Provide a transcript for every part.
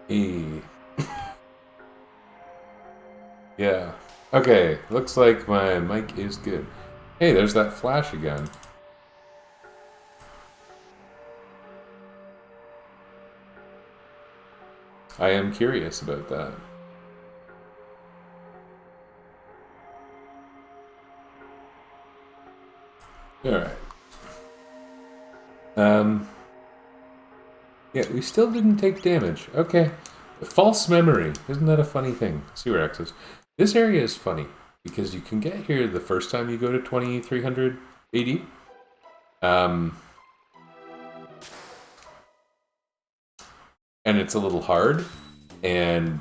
E. Yeah. Okay, looks like my mic is good. Hey, there's that flash again. I am curious about that. Alright. Yeah, we still didn't take damage. Okay. False memory. Isn't that a funny thing? Sewer access. This area is funny because you can get here the first time you go to 2300 AD. And it's a little hard. And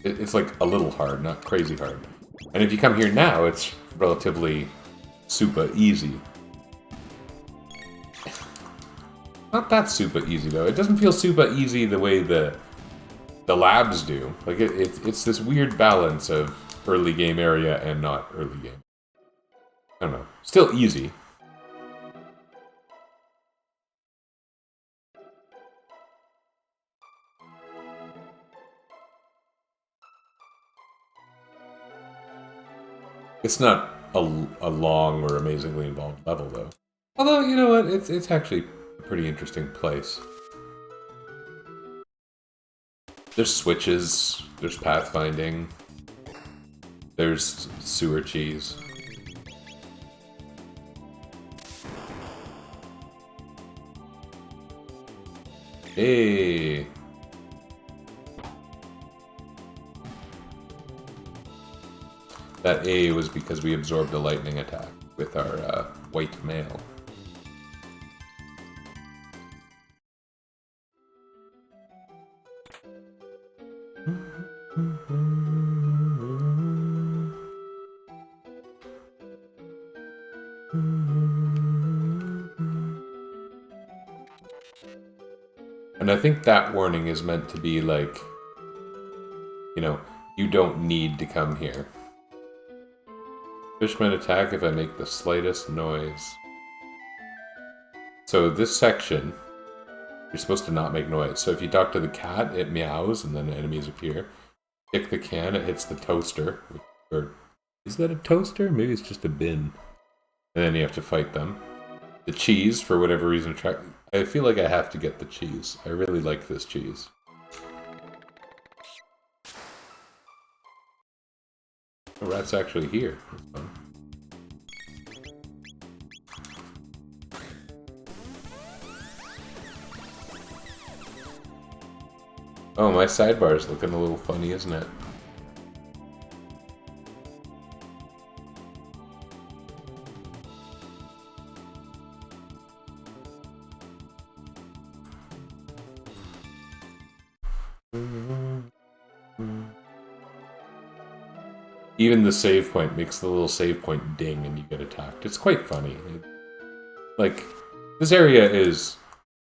it's like a little hard, not crazy hard. And if you come here now, it's relatively super easy. Not that super easy though. It doesn't feel super easy the way the labs do. Like it's this weird balance of early game area and not early game. I don't know. Still easy. It's not a long or amazingly involved level though. Although you know what, it's actually a pretty interesting place. There's switches. There's pathfinding. There's sewer cheese. Hey. That A was because we absorbed a lightning attack with our white mail. And I think that warning is meant to be like, you know, you don't need to come here. Fishmen attack if I make the slightest noise. So this section, you're supposed to not make noise. So if you talk to the cat, it meows and then enemies appear. Kick the can, it hits the toaster. Or is that a toaster? Maybe it's just a bin. And then you have to fight them. The cheese, for whatever reason, I feel like I have to get the cheese. I really like this cheese. The rat's actually here. That's fun. Oh, my sidebar is looking a little funny, isn't it? Even the save point makes the little save point ding and you get attacked. It's quite funny. Like, this area is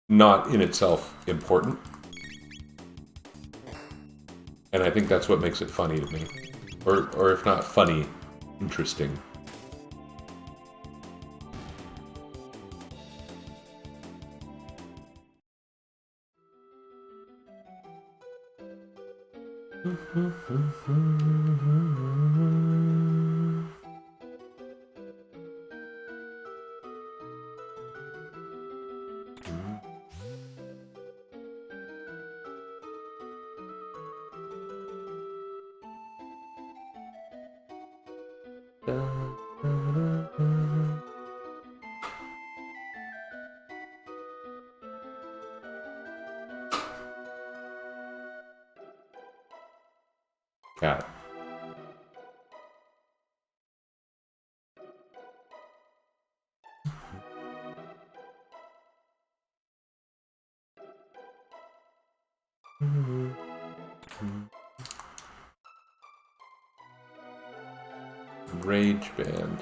not in itself important. And I think that's what makes it funny to me. Or if not funny, interesting. Cat. Rage band.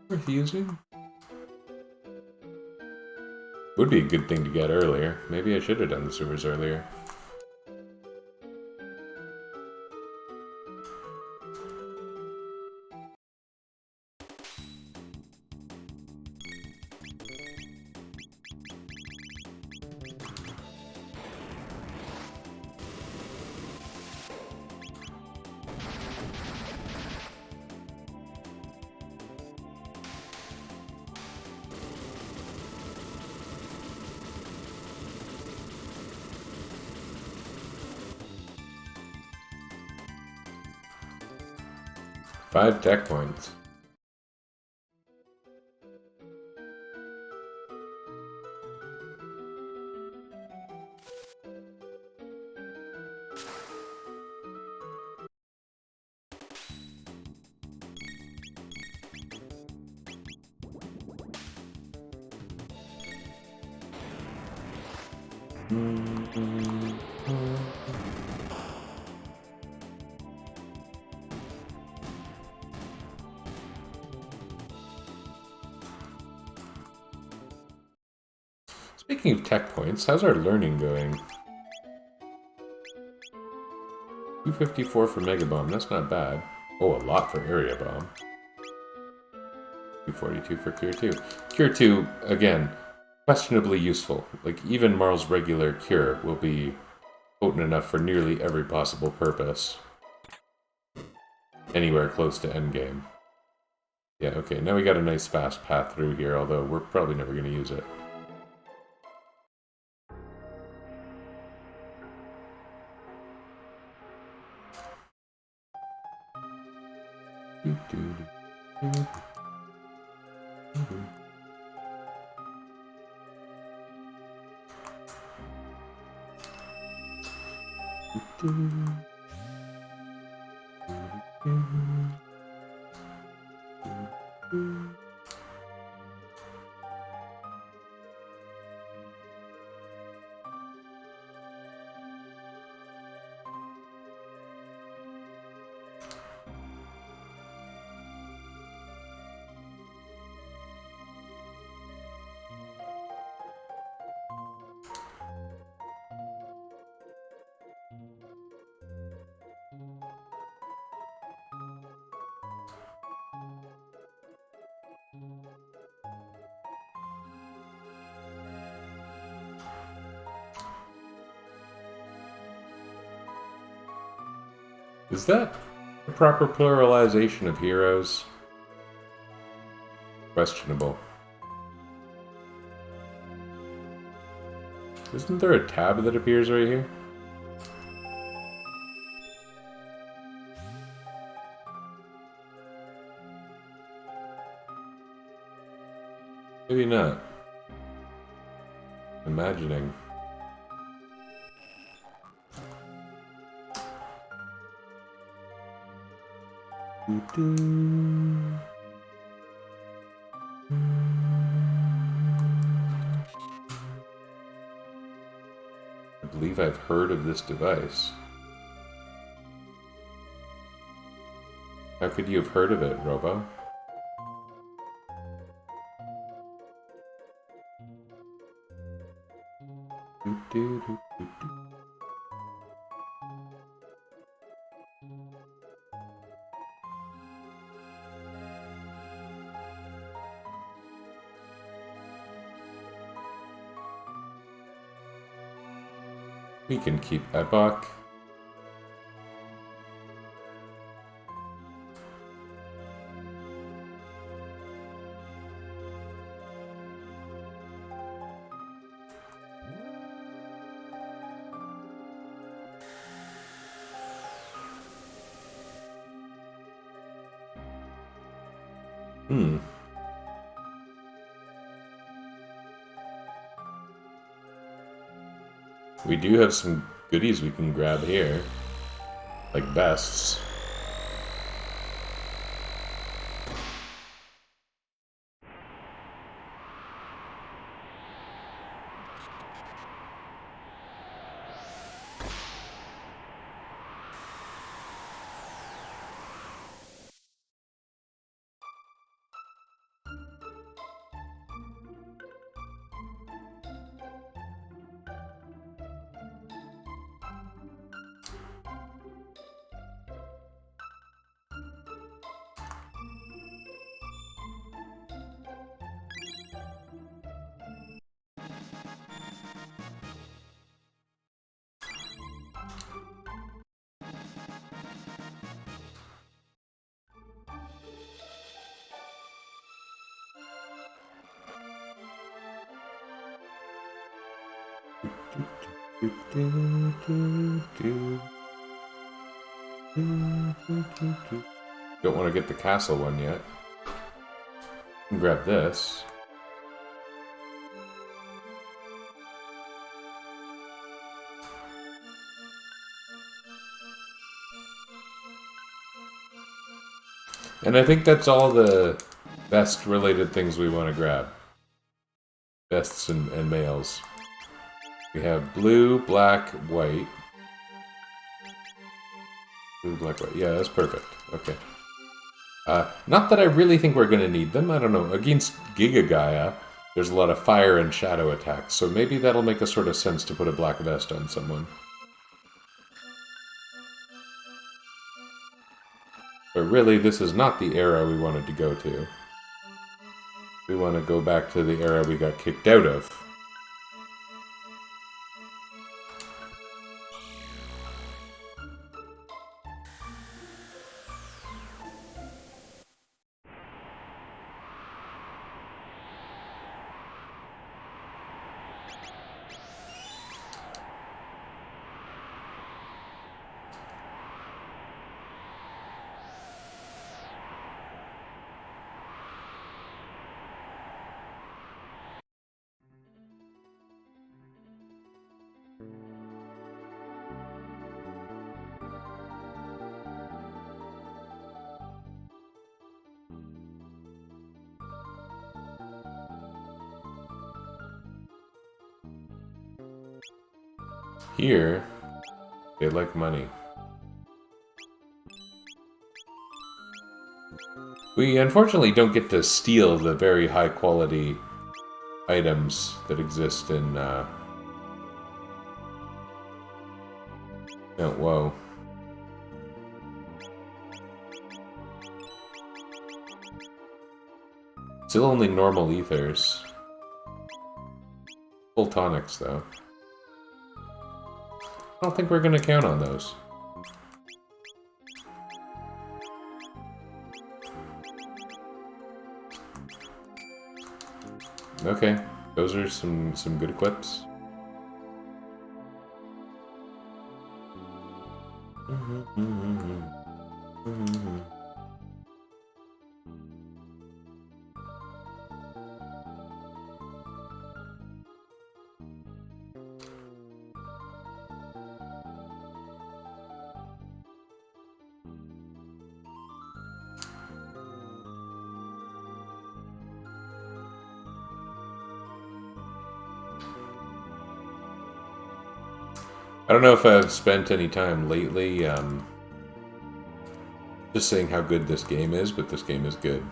Worth using? Would be a good thing to get earlier. Maybe I should have done the sewers earlier. 5 tech points. Speaking of tech points, how's our learning going? 254 for Mega Bomb, that's not bad. Oh, a lot for Area Bomb. 242 for Cure 2. Cure 2, again, questionably useful. Like, even Marl's regular Cure will be potent enough for nearly every possible purpose. Anywhere close to endgame. Yeah, okay, now we got a nice fast path through here, although we're probably never going to use it. Is that the proper pluralization of heroes? Questionable. Isn't there a tab that appears right here? Maybe not. Imagining. I believe I've heard of this device. How could you have heard of it, Robo? We can keep Ebok. We do have some goodies we can grab here. Like vests. Don't want to get the castle one yet. Can grab this. And I think that's all the vest-related things we want to grab. Vests and mails. We have blue, black, white. Blue, black, white. Yeah, that's perfect. Okay. Not that I really think we're going to need them. I don't know. Against Giga Gaia, there's a lot of fire and shadow attacks, so maybe that'll make a sort of sense to put a black vest on someone. But really, this is not the era we wanted to go to. We want to go back to the era we got kicked out of. Here, they like money. We unfortunately don't get to steal the very high quality items that exist in, oh, whoa. Still only normal ethers. Full tonics, though. I don't think we're going to count on those. Okay, those are some good equips. I don't know if I've spent any time lately just saying how good this game is, but this game is good.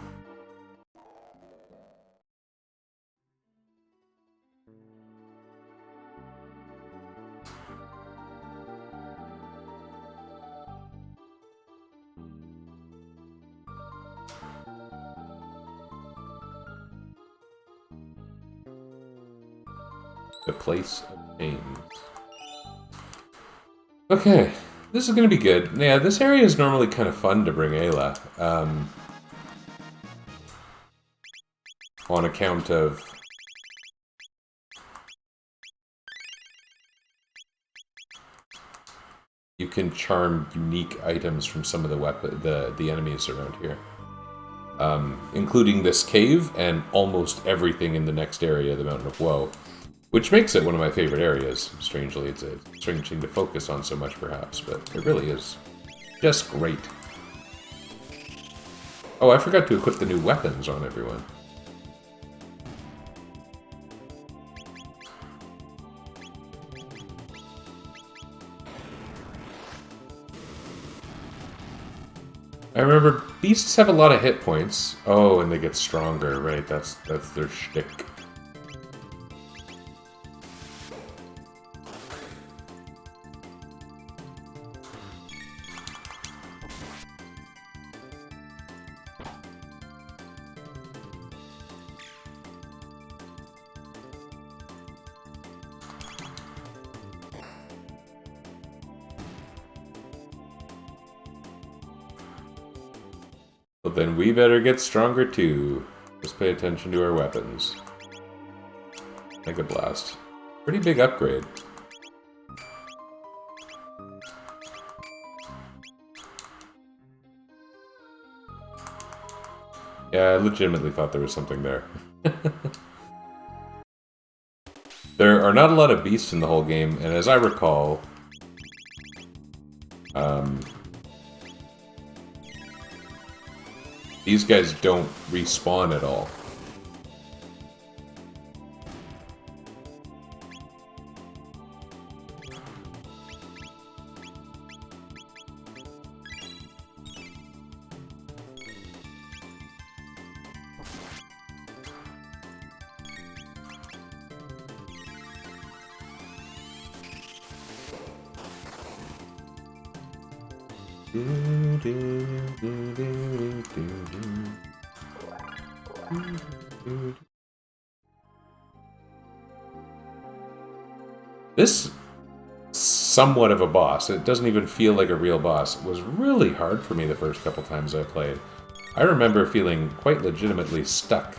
The Place of Pains. Okay, this is going to be good. Yeah, this area is normally kind of fun to bring Ayla. On account of... You can charm unique items from some of the enemies around here. Including this cave and almost everything in the next area, the Mountain of Woe. Which makes it one of my favorite areas. Strangely, it's a strange thing to focus on so much, perhaps, but it really is just great. Oh, I forgot to equip the new weapons on everyone. I remember beasts have a lot of hit points. Oh, and they get stronger, right? That's their shtick. Well, then we better get stronger too. Just pay attention to our weapons. Mega Blast. Pretty big upgrade. Yeah, I legitimately thought there was something there. There are not a lot of beasts in the whole game, and as I recall... these guys don't respawn at all. This somewhat of a boss. It doesn't even feel like a real boss. It was really hard for me the first couple times I played. I remember feeling quite legitimately stuck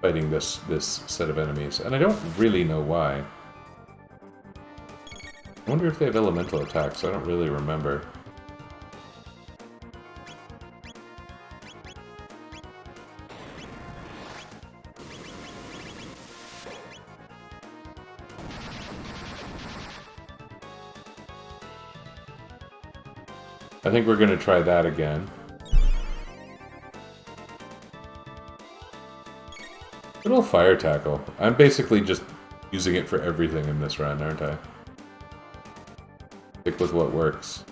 fighting this set of enemies, and I don't really know why. I wonder if they have elemental attacks. I don't really remember. I think we're going to try that again. Good old fire tackle. I'm basically just using it for everything in this run, aren't I? Stick with what works.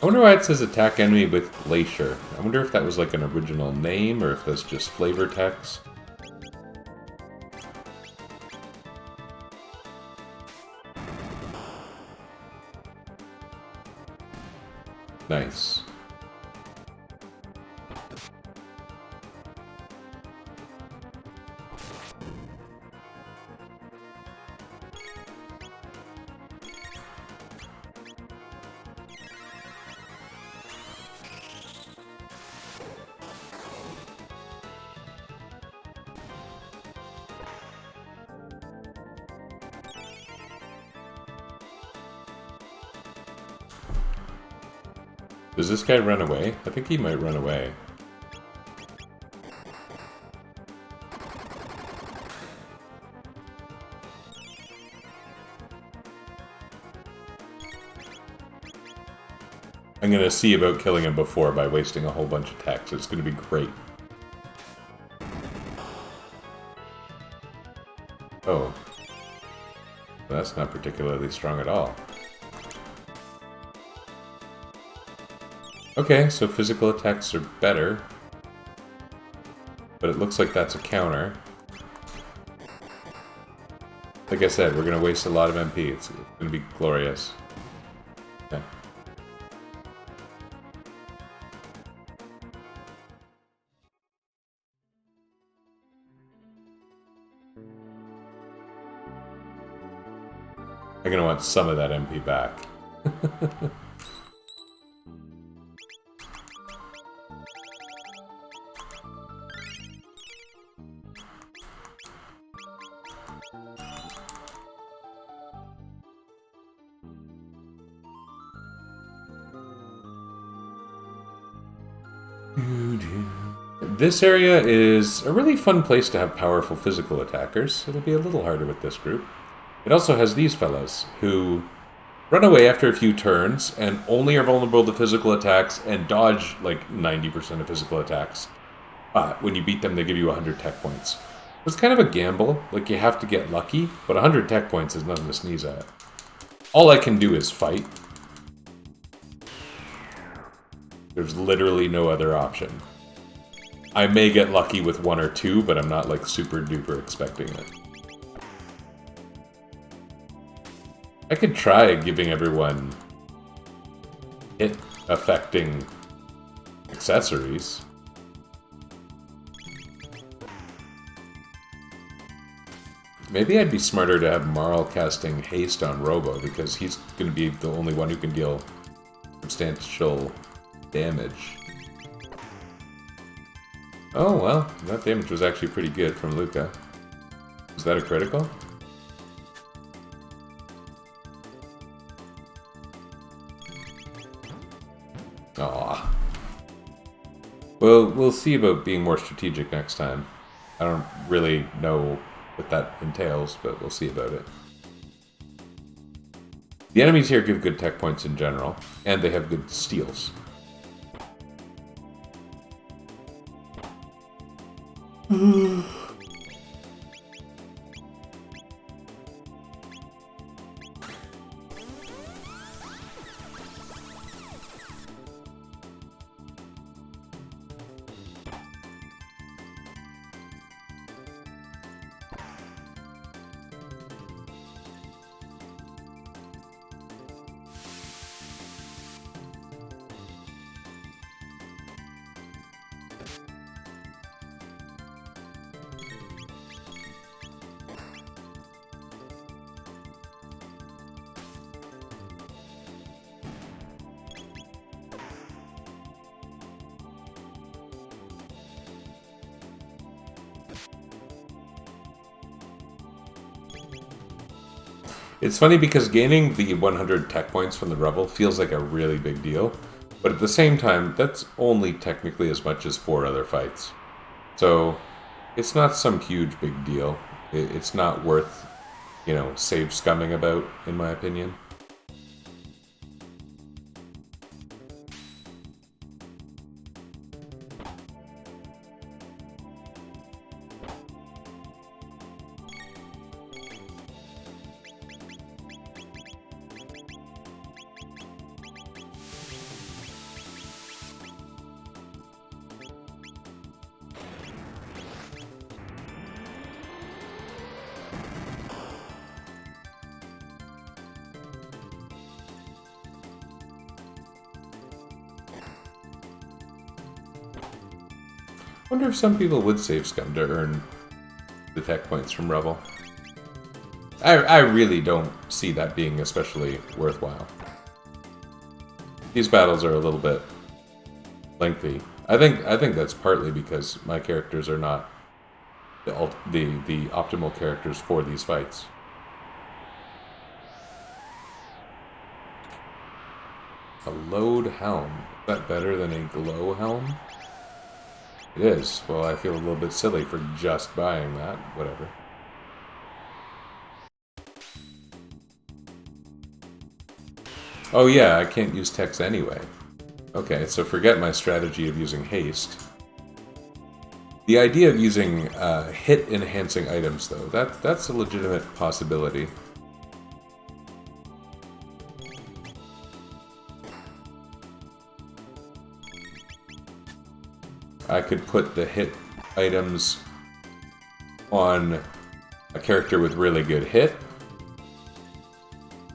I wonder why it says attack enemy with Glacier. I wonder if that was like an original name or if that's just flavor text. Nice. Does this guy run away? I think he might run away. I'm gonna see about killing him before by wasting a whole bunch of text. It's gonna be great. Oh. That's not particularly strong at all. Okay, so physical attacks are better. But it looks like that's a counter. Like I said, we're going to waste a lot of MP. It's going to be glorious. Okay. I'm going to want some of that MP back. This area is a really fun place to have powerful physical attackers. It'll be a little harder with this group. It also has these fellas, who run away after a few turns, and only are vulnerable to physical attacks, and dodge like 90% of physical attacks. When you beat them, they give you 100 tech points. It's kind of a gamble, like you have to get lucky, but 100 tech points is nothing to sneeze at. All I can do is fight. There's literally no other option. I may get lucky with 1 or 2, but I'm not like super duper expecting it. I could try giving everyone hit affecting accessories. Maybe I'd be smarter to have Marl casting haste on Robo, because he's going to be the only one who can deal substantial damage. Oh, well, that damage was actually pretty good from Luca. Was that a critical? Aw. Well, we'll see about being more strategic next time. I don't really know what that entails, but we'll see about it. The enemies here give good tech points in general, and they have good steals. It's funny because gaining the 100 tech points from the Rebel feels like a really big deal, but at the same time, that's only technically as much as 4 other fights. So, it's not some huge big deal. It's not worth, you know, save scumming about, in my opinion. I wonder if some people would save scum to earn the tech points from Rebel. I really don't see that being especially worthwhile. These battles are a little bit lengthy. I think that's partly because my characters are not the optimal characters for these fights. A load helm. Is that better than a glow helm? It is. Well, I feel a little bit silly for just buying that. Whatever. Oh yeah, I can't use text anyway. Okay, so forget my strategy of using haste. The idea of using hit-enhancing items, though, that's a legitimate possibility. I could put the hit items on a character with really good hit,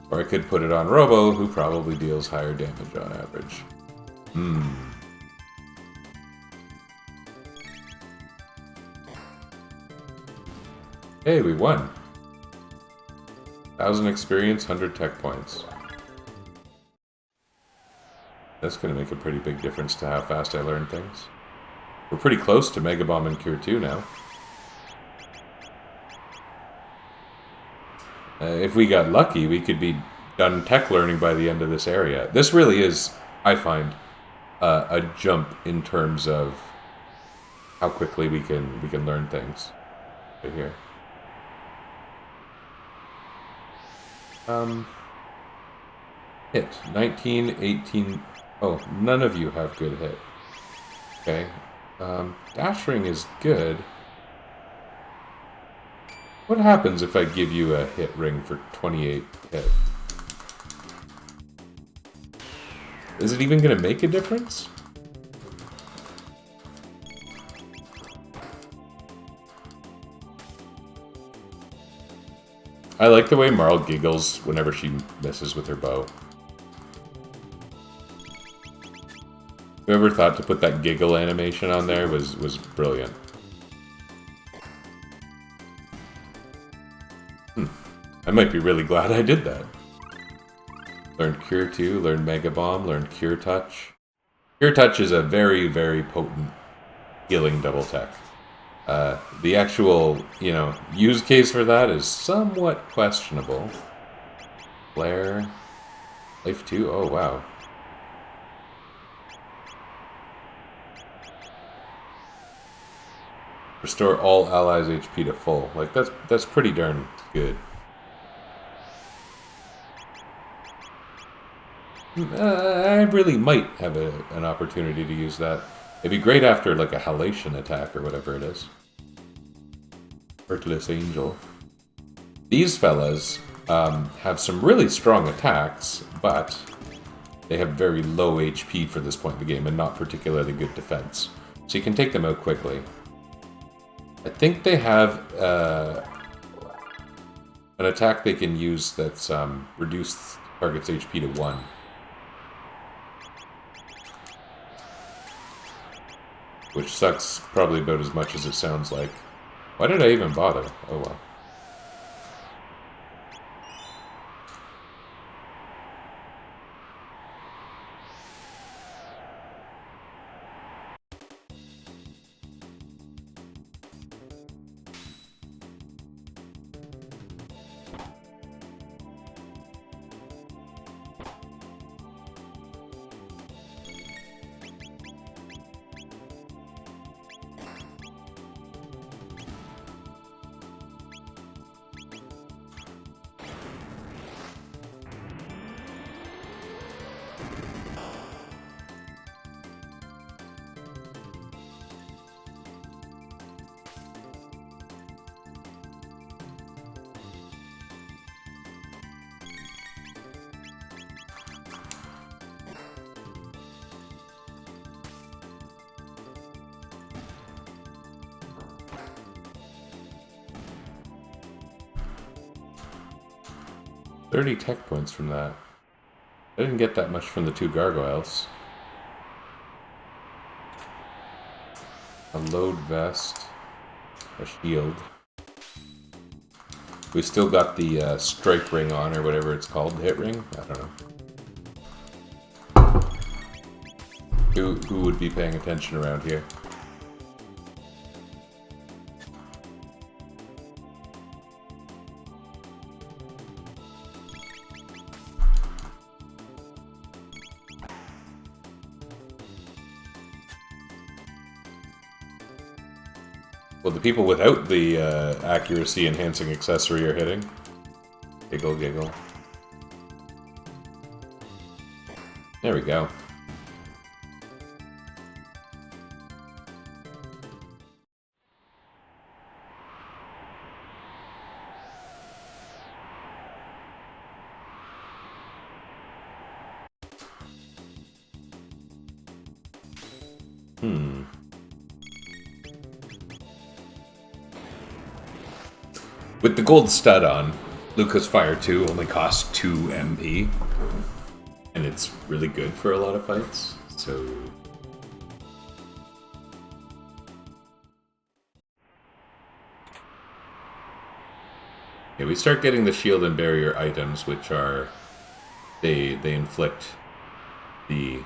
or I could put it on Robo, who probably deals higher damage on average. Hey, we won. 1,000 experience, 100 tech points. That's going to make a pretty big difference to how fast I learn things. We're pretty close to Mega Bomb and Cure 2 now. If we got lucky, we could be done tech learning by the end of this area. This really is, I find, a jump in terms of how quickly we can learn things. Right here. Hit 19, 18. Oh, none of you have good hit. Okay. Dash ring is good. What happens if I give you a hit ring for 28 hit? Is it even going to make a difference? I like the way Marl giggles whenever she messes with her bow. Whoever thought to put that giggle animation on there was brilliant. I might be really glad I did that. Learned Cure 2, learned Mega Bomb, learned Cure Touch. Cure Touch is a very, very potent healing double tech. The actual, use case for that is somewhat questionable. Flare. Life 2? Oh, wow. Restore all allies' HP to full. Like, that's pretty darn good. I really might have an opportunity to use that. It'd be great after, like, a halation attack or whatever it is. Heartless Angel. These fellas have some really strong attacks, but they have very low HP for this point in the game and not particularly good defense. So you can take them out quickly. I think they have an attack they can use that's reduced target's HP to 1. Which sucks probably about as much as it sounds like. Why did I even bother? Oh well. $30 tech points from that. I didn't get that much from the 2 gargoyles. A load vest. A shield. We still got the strike ring on, or whatever it's called. The hit ring? I don't know. Who would be paying attention around here? Well, the people without the accuracy enhancing accessory are hitting. Giggle, giggle. There we go. With the gold stud on, Lucas Fire 2 only costs 2 MP. And it's really good for a lot of fights, so... Yeah, we start getting the shield and barrier items, which are... They inflict the...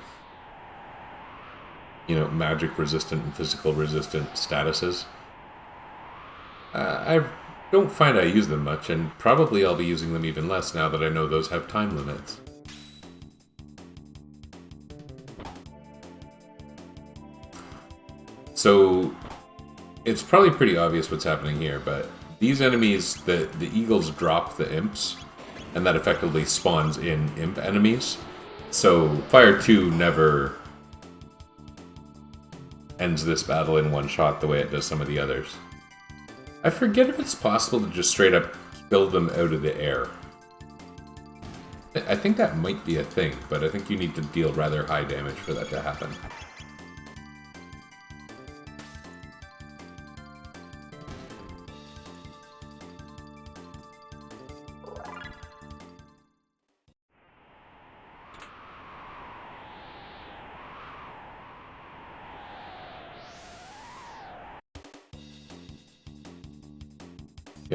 magic resistant and physical resistant statuses. I don't find I use them much, and probably I'll be using them even less now that I know those have time limits. So, it's probably pretty obvious what's happening here, but these enemies, the eagles drop the imps, and that effectively spawns in imp enemies. So, Fire 2 never ends this battle in one shot the way it does some of the others. I forget if it's possible to just straight up kill them out of the air. I think that might be a thing, but I think you need to deal rather high damage for that to happen.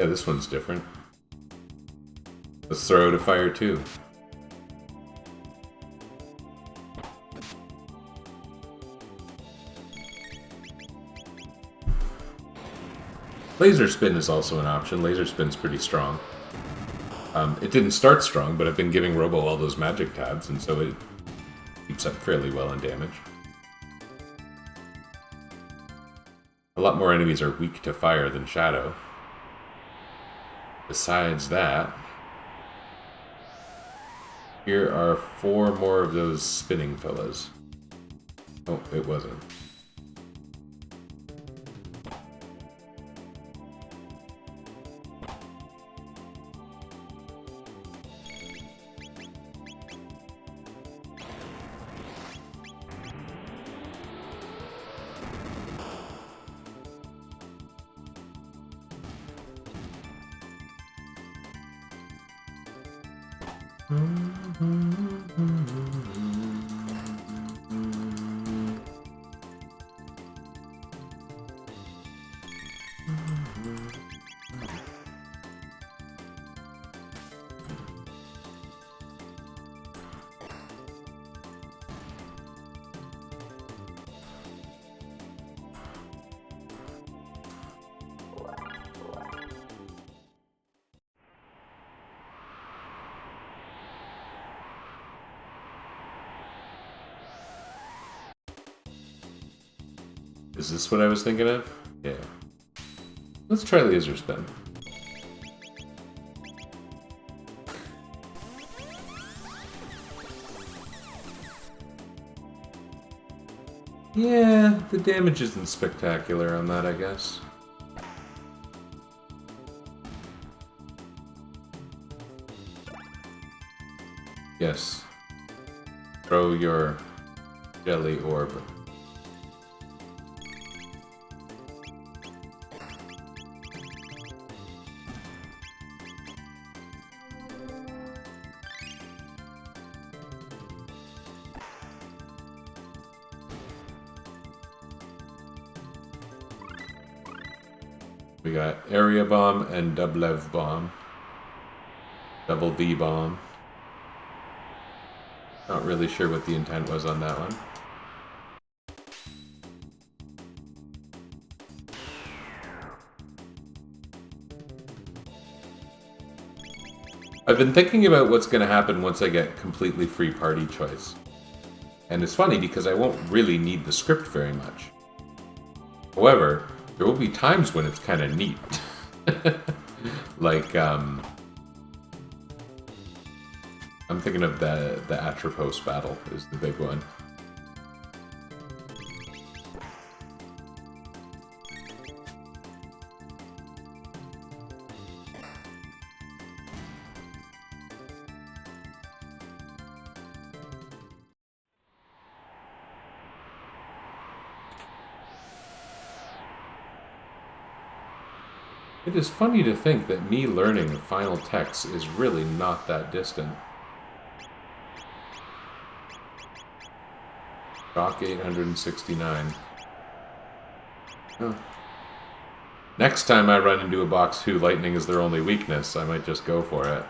Yeah, this one's different. Let's throw out a fire too. Laser spin is also an option. Laser spin's pretty strong. It didn't start strong, but I've been giving Robo all those magic tabs, and so it keeps up fairly well in damage. A lot more enemies are weak to fire than Shadow. Besides that, here are 4 more of those spinning fellas. Oh, it wasn't. Is this what I was thinking of? Yeah. Let's try laser spin. Yeah, the damage isn't spectacular on that, I guess. Yes. Throw your jelly orb. We got Area Bomb and Dublev Bomb. Double V Bomb. Not really sure what the intent was on that one. I've been thinking about what's going to happen once I get completely free party choice. And it's funny because I won't really need the script very much. However, there will be times when it's kind of neat. Like, I'm thinking of the Atropos battle is the big one. It is funny to think that me learning final text is really not that distant. Shock 869. Oh. Next time I run into a box who lightning is their only weakness, I might just go for it.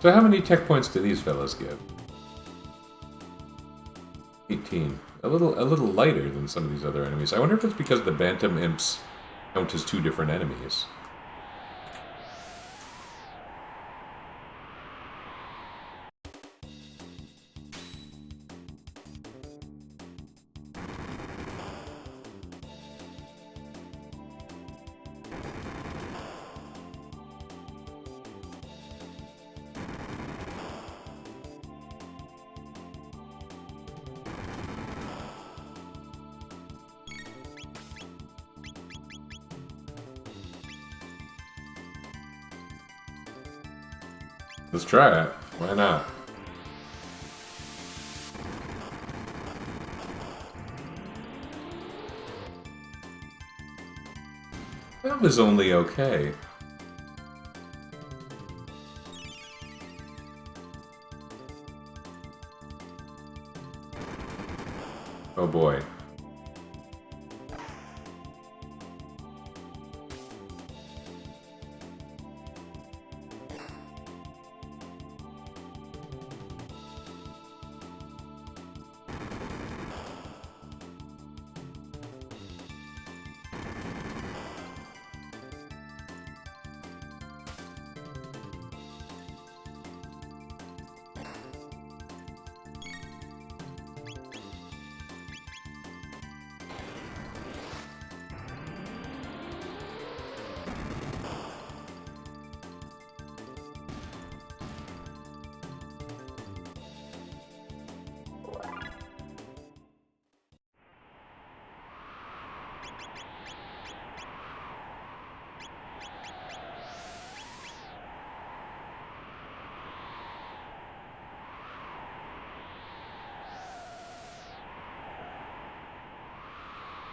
So how many tech points do these fellas give? 18. A little lighter than some of these other enemies. I wonder if it's because the Bantam Imps count as 2 different enemies. Let's try it. Why not? That was only okay. Oh boy.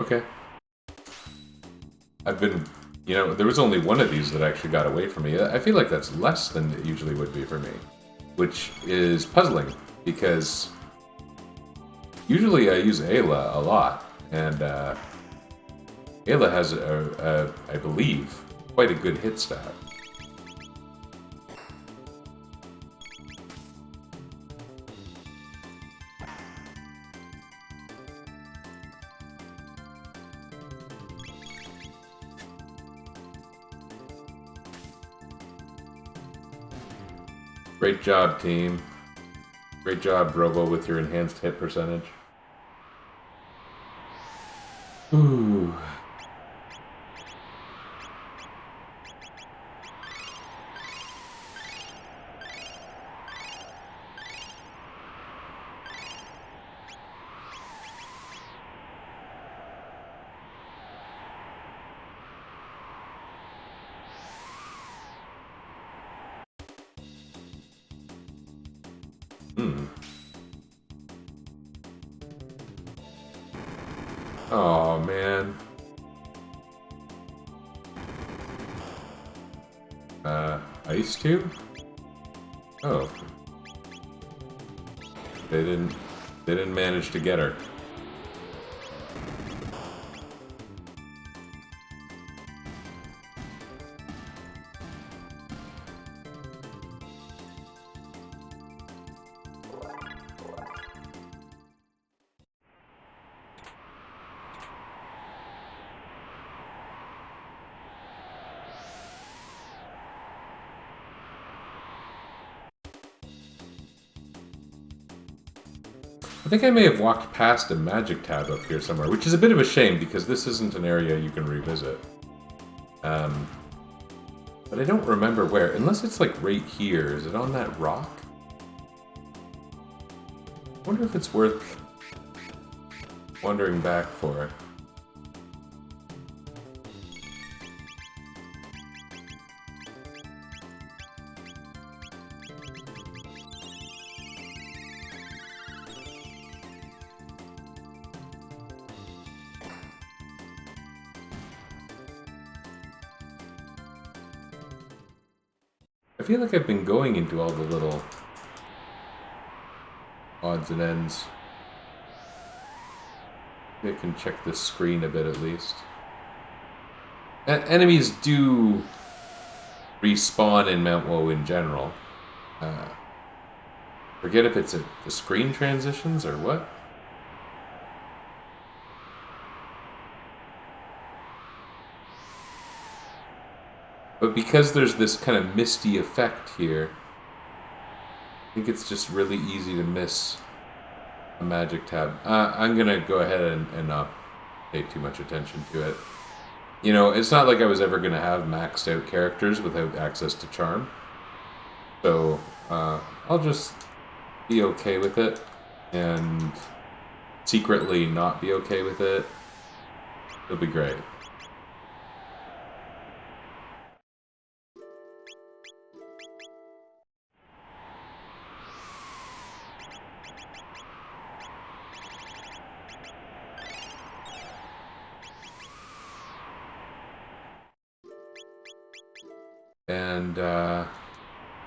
Okay. I've been, there was only one of these that actually got away from me. I feel like that's less than it usually would be for me, which is puzzling because usually I use Ayla a lot, and Ayla has, I believe, quite a good hit stat. Great job, team. Great job, Robo, with your enhanced hit percentage. Ooh. Oh, man. Ice tube? Oh. They didn't manage to get her. I think I may have walked past a magic tab up here somewhere, which is a bit of a shame because this isn't an area you can revisit. But I don't remember where, unless it's like right here. Is it on that rock? I wonder if it's worth wandering back for. I feel like I've been going into all the little odds and ends. Maybe I can check this screen a bit at least. Enemies do respawn in Mount Woe in general. Forget if it's the screen transitions or what. But because there's this kind of misty effect here, I think it's just really easy to miss a magic tab. I'm gonna go ahead and not pay too much attention to it. It's not like I was ever gonna have maxed out characters without access to charm. So, I'll just be okay with it, and secretly not be okay with it. It'll be great. And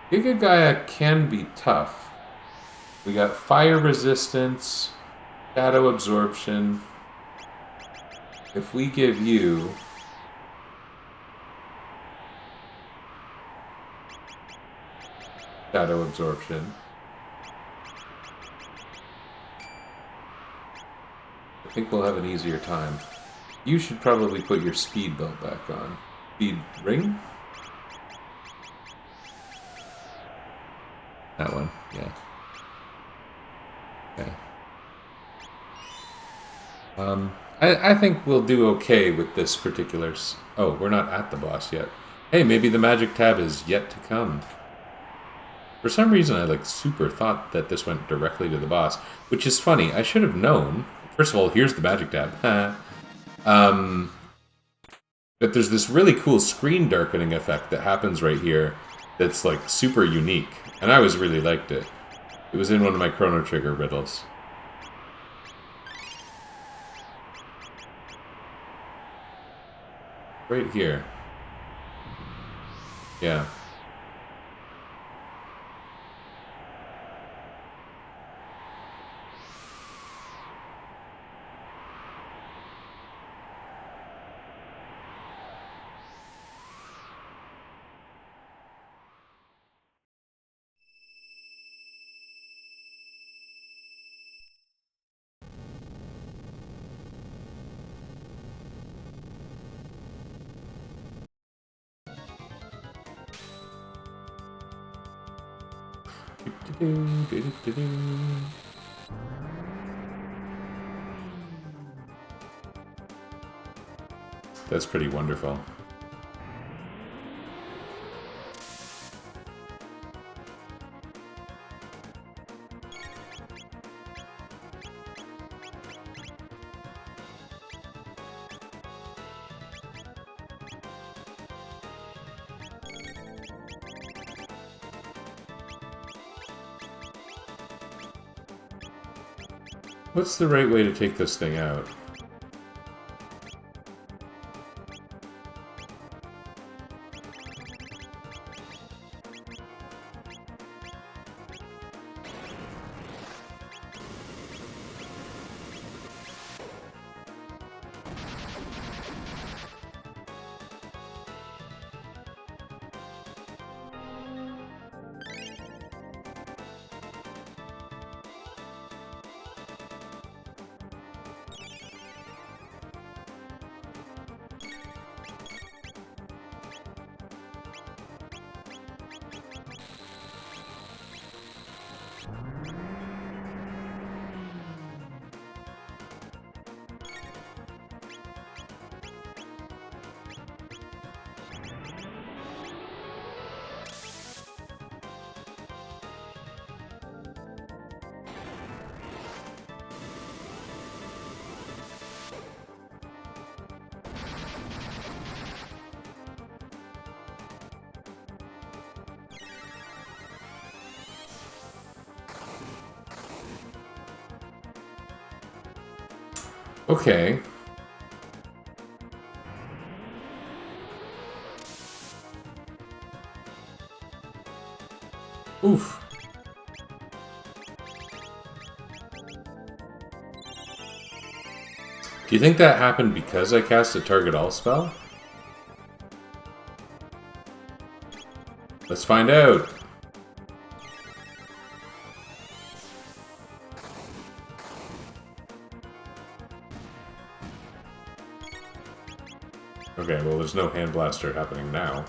Giga Gaia can be tough. We got fire resistance, shadow absorption. If we give you shadow absorption, I think we'll have an easier time. You should probably put your speed belt back on. Speed ring? That one, yeah. Okay. I think we'll do okay with this particular... Oh, we're not at the boss yet. Hey, maybe the magic tab is yet to come. For some reason, I super thought that this went directly to the boss, which is funny. I should have known. First of all, here's the magic tab. But there's this really cool screen darkening effect that happens right here that's super unique, and I always really liked it. It was in one of my Chrono Trigger riddles. Right here. Yeah. That's pretty wonderful. What's the right way to take this thing out? Okay. Oof. Do you think that happened because I cast a target all spell? Let's find out. Okay, well there's no hand blaster happening now.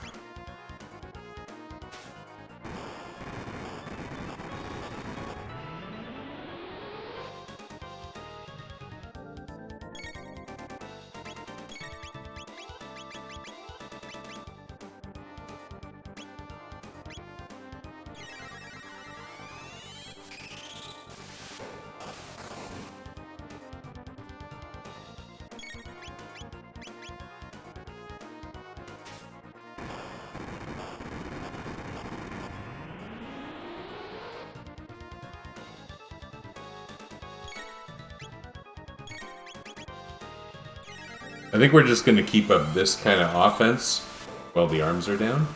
I think we're just going to keep up this kind of offense while the arms are down.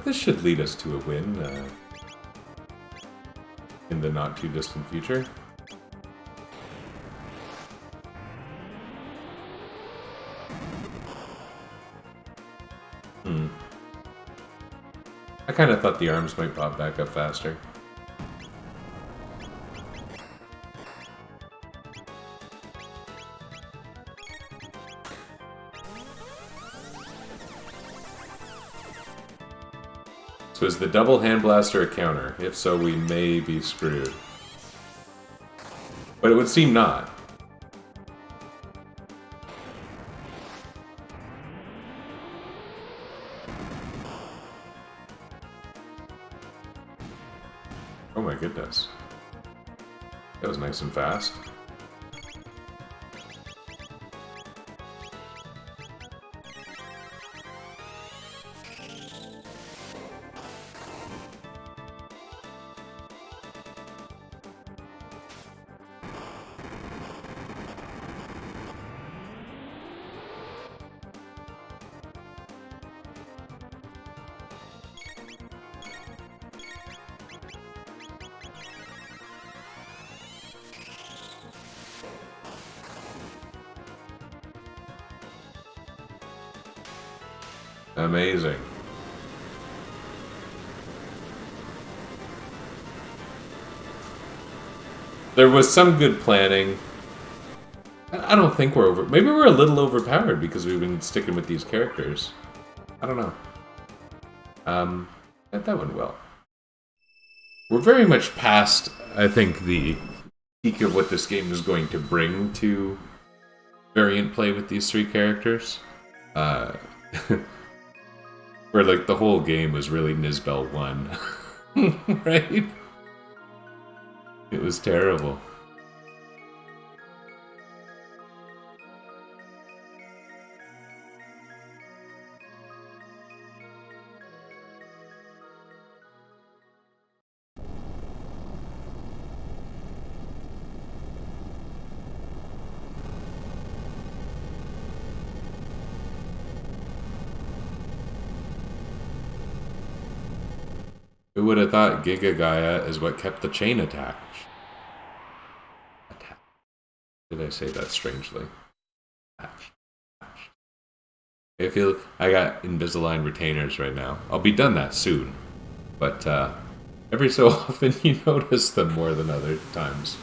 This should lead us to a win in the not too distant future. I kind of thought the arms might pop back up faster. So is the double hand blaster a counter? If so, we may be screwed. But it would seem not. Oh my goodness. That was nice and fast. Amazing. There was some good planning. I don't think we're over... Maybe we're a little overpowered because we've been sticking with these characters. I don't know. That went well. We're very much past, I think, the peak of what this game is going to bring to variant play with these three characters. Where, like, the whole game was really Nisbel 1. Right? It was terrible. Who would have thought Giga Gaia is what kept the chain attached? Did I say that strangely? I feel I got Invisalign retainers right now. I'll be done that soon. But every so often you notice them more than other times.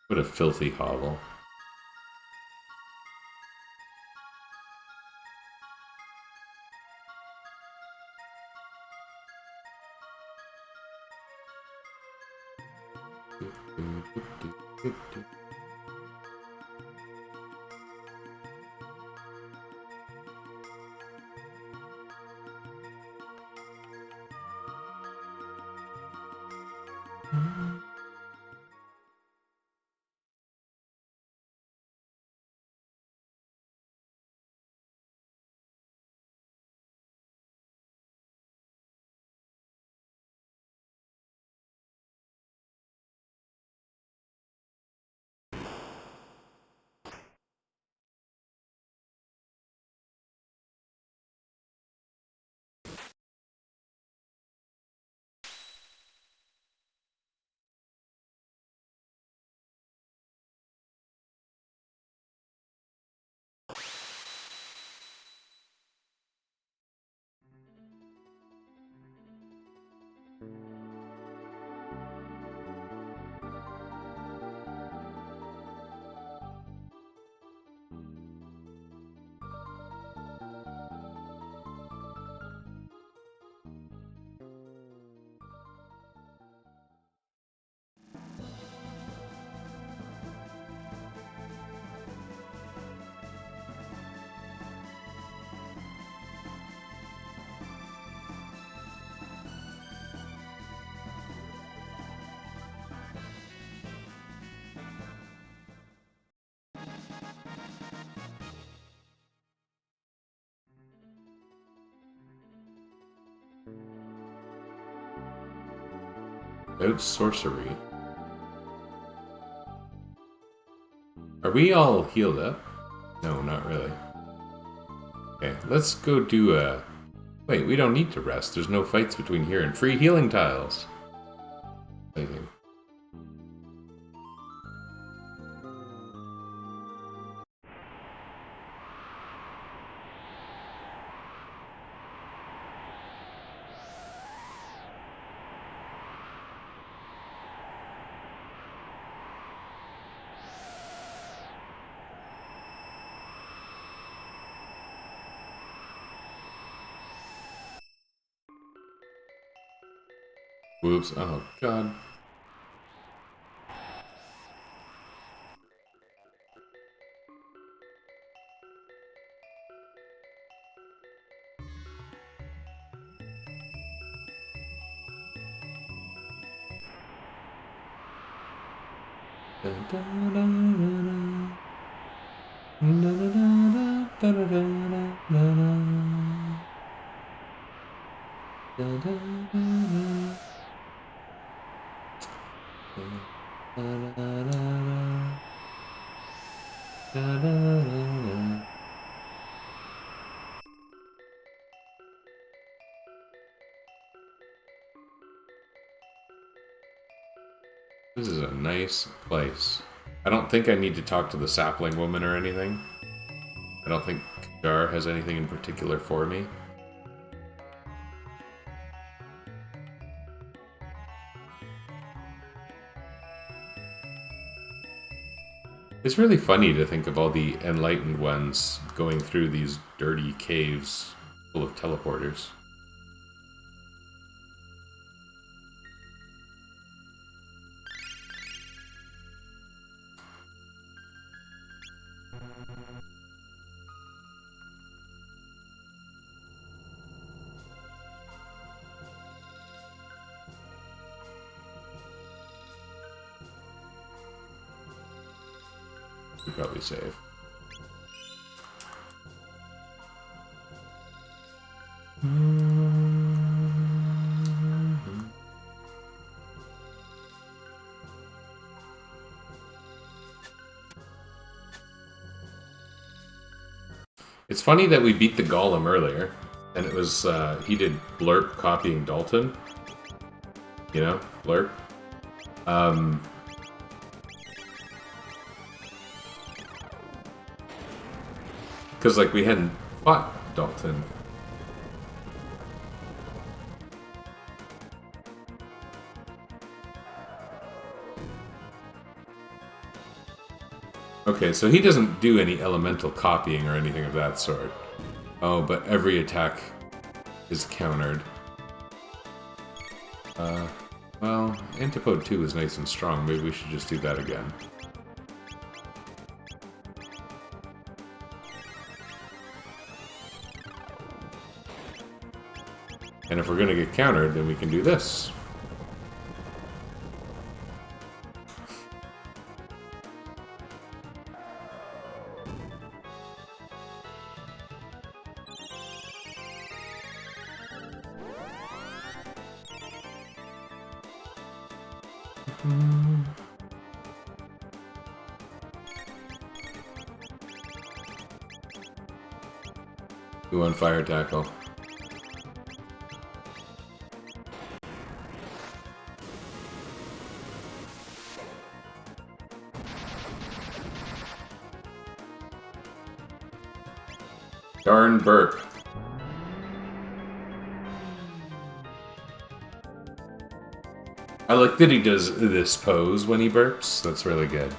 What a filthy hovel. Out sorcery. Are we all healed up? No, not really. Okay, let's go do a... Wait, we don't need to rest. There's no fights between here and free healing tiles. I think. Whoops. Oh, God. This is a nice place. I don't think I need to talk to the sapling woman or anything. I don't think Jar has anything in particular for me. It's really funny to think of all the enlightened ones going through these dirty caves full of teleporters. Should probably save. It's funny that we beat the Golem earlier, and it was, he did Blurp copying Dalton. You know, Blurp. Because, like, we hadn't fought Dalton. Okay, so he doesn't do any elemental copying or anything of that sort. Oh, but every attack is countered. Well, Antipode 2 is nice and strong. Maybe we should just do that again. And if we're going to get countered, then we can do this. Who on fire tackle? Darn burp. I like that he does this pose when he burps. That's really good.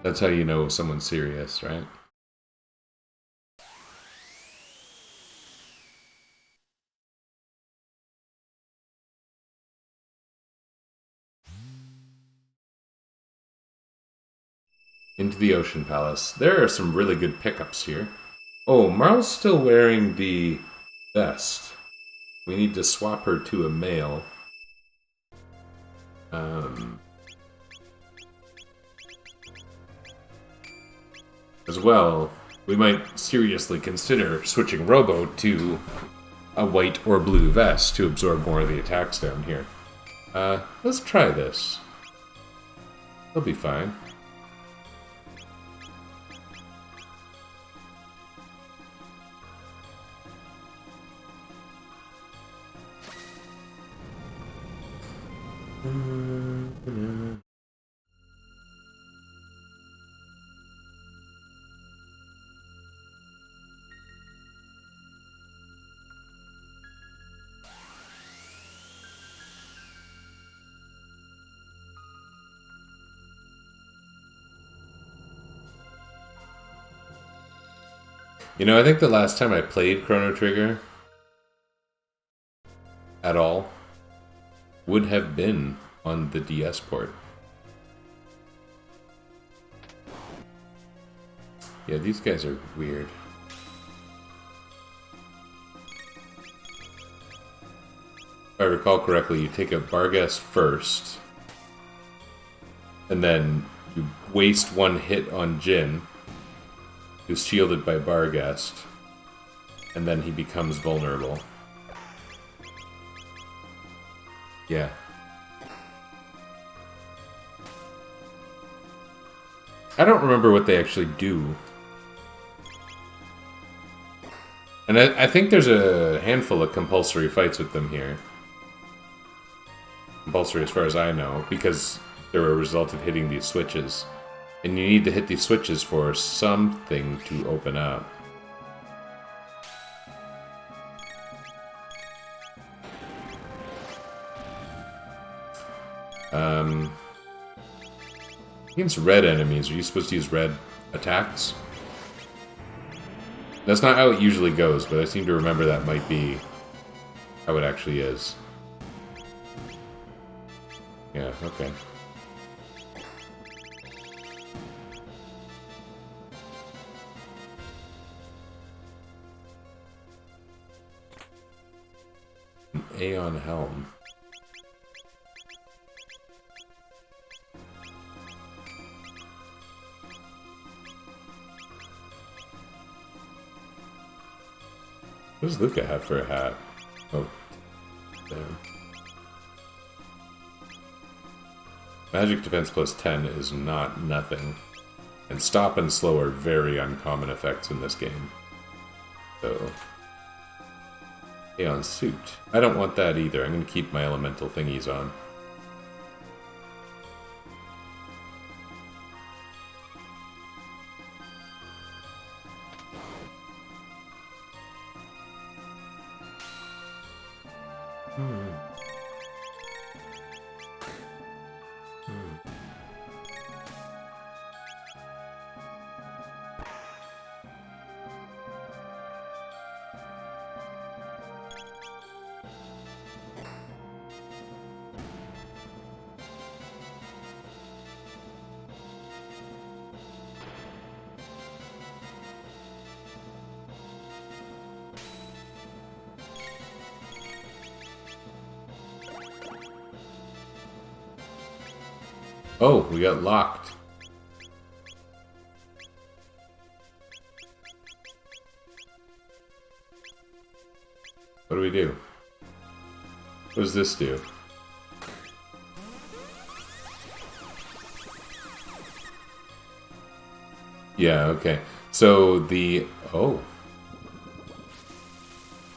That's how you know someone's serious, right? Into the Ocean Palace. There are some really good pickups here. Oh, Marle's still wearing the vest. We need to swap her to a male. As well, we might seriously consider switching Robo to a white or blue vest to absorb more of the attacks down here. Let's try this. It'll be fine. You know, I think the last time I played Chrono Trigger at all would have been on the DS port. Yeah, these guys are weird. If I recall correctly, you take a Barghest first, and then you waste one hit on Jin, who's shielded by Barghest, and then he becomes vulnerable. Yeah. I don't remember what they actually do. And I think there's a handful of compulsory fights with them here. Compulsory as far as I know, because they're a result of hitting these switches. And you need to hit these switches for something to open up. Against red enemies, are you supposed to use red attacks? That's not how it usually goes, but I seem to remember that might be how it actually is. Yeah, okay. An Aeon Helm. What does Luca have for a hat? Oh, damn. Magic defense plus 10 is not nothing. And stop and slow are very uncommon effects in this game. So, Aeon suit. I don't want that either. I'm going to keep my elemental thingies on. Oh, we got locked. What do we do? What does this do? Yeah, okay. So the... Oh.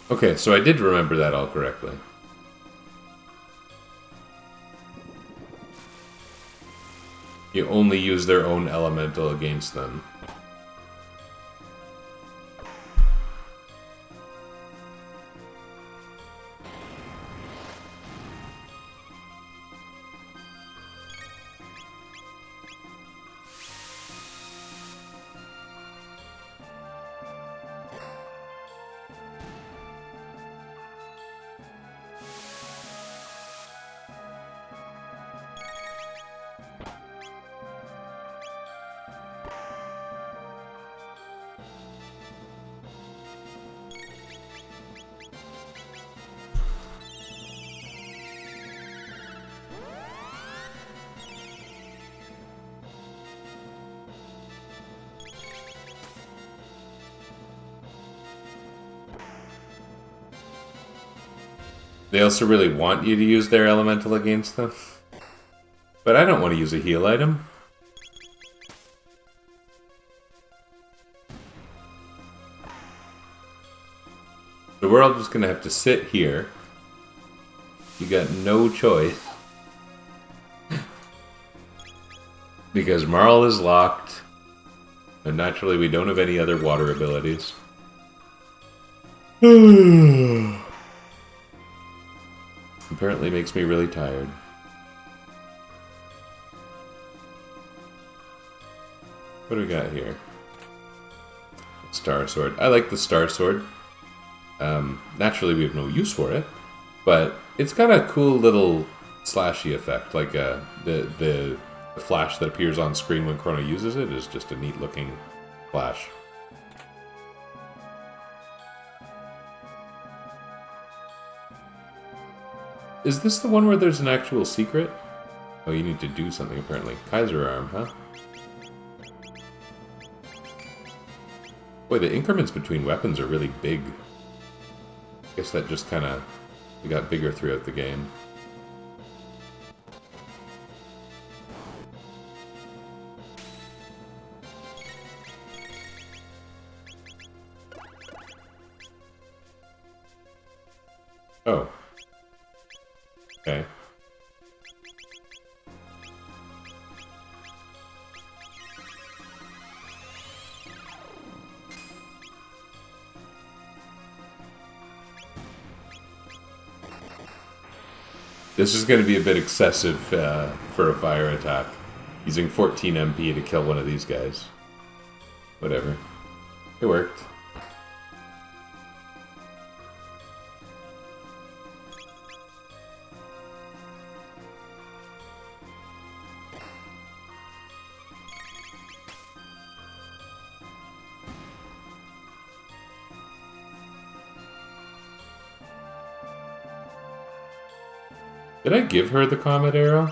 Okay, so I did remember that all correctly. You only use their own elemental against them. They also really want you to use their elemental against them. But I don't want to use a heal item. So we're all just going to have to sit here. You got no choice. Because Marl is locked. And naturally we don't have any other water abilities. Apparently makes me really tired. What do we got here? Star Sword. I like the Star Sword. Naturally we have no use for it, but it's got a cool little slashy effect. Like the flash that appears on screen when Chrono uses it is just a neat looking flash. Is this the one where there's an actual secret? Oh, you need to do something apparently. Kaiser Arm, huh? Boy, the increments between weapons are really big. I guess that just kind of got bigger throughout the game. Oh. Okay. This is going to be a bit excessive for a fire attack. Using 14 MP to kill one of these guys. Whatever. It worked. Did I give her the comet arrow?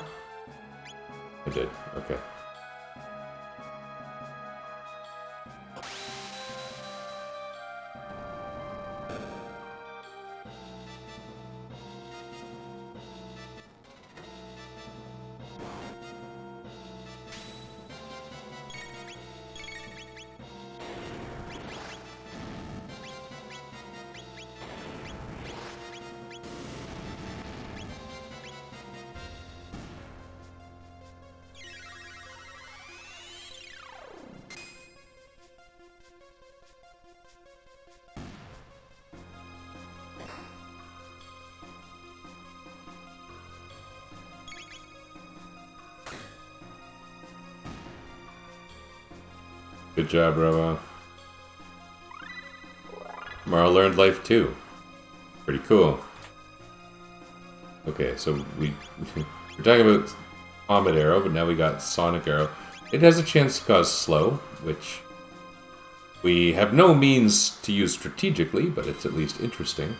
I did. Okay. Good job, Robo. Mara learned life too. Pretty cool. Okay, so we're talking about Comet Arrow, but now we got Sonic Arrow. It has a chance to cause slow, which we have no means to use strategically, but it's at least interesting.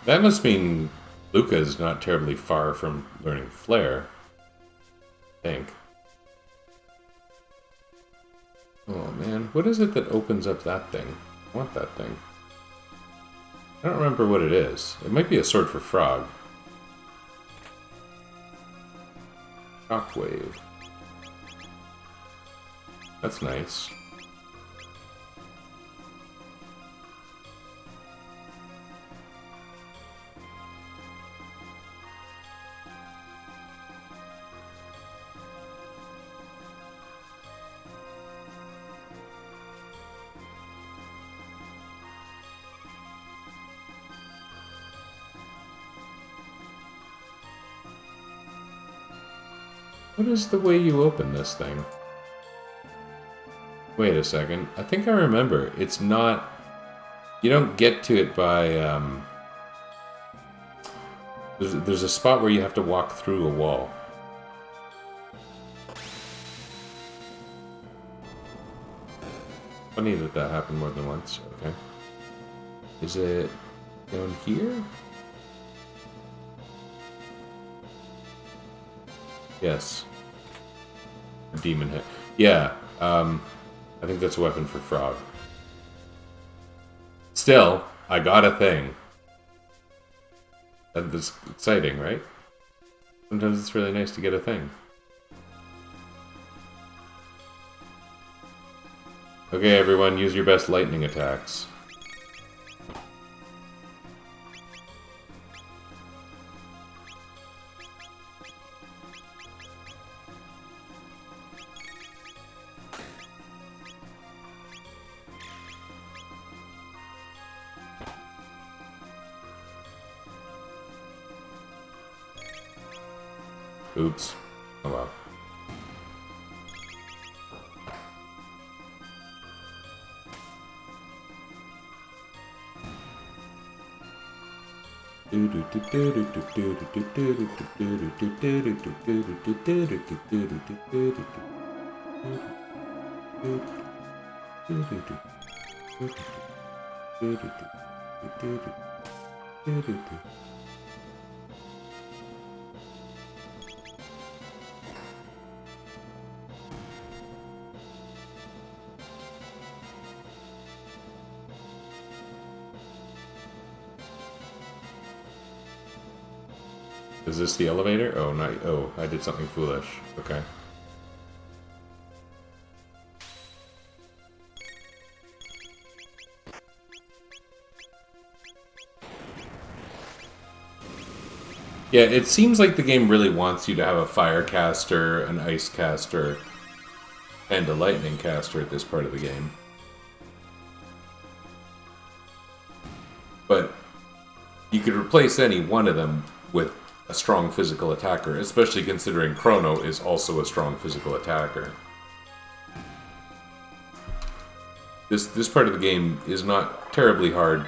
That must mean Luca is not terribly far from learning Flare. I think. Oh man, what is it that opens up that thing? I want that thing. I don't remember what it is. It might be a sword for Frog. Shockwave. That's nice. What is the way you open this thing? Wait a second. I think I remember. It's not... You don't get to it by... There's a spot where you have to walk through a wall. Funny that that happened more than once. Okay. Is it down here? Yes. Demon head. Yeah. I think that's a weapon for Frog. Still, I got a thing. That's exciting, right? Sometimes it's really nice to get a thing. Okay, everyone, use your best lightning attacks. Oops. Oh well. Is this the elevator? Oh, not. Oh, I did something foolish. Okay. Yeah, it seems like the game really wants you to have a fire caster, an ice caster, and a lightning caster at this part of the game. But you could replace any one of them with a strong physical attacker, especially considering Chrono is also a strong physical attacker. This part of the game is not terribly hard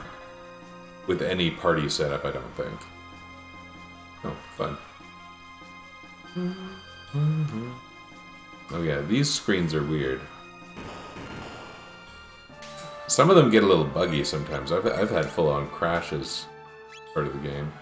with any party setup, I don't think. Oh, fun. Oh yeah, these screens are weird. Some of them get a little buggy sometimes. I've had full-on crashes part of the game.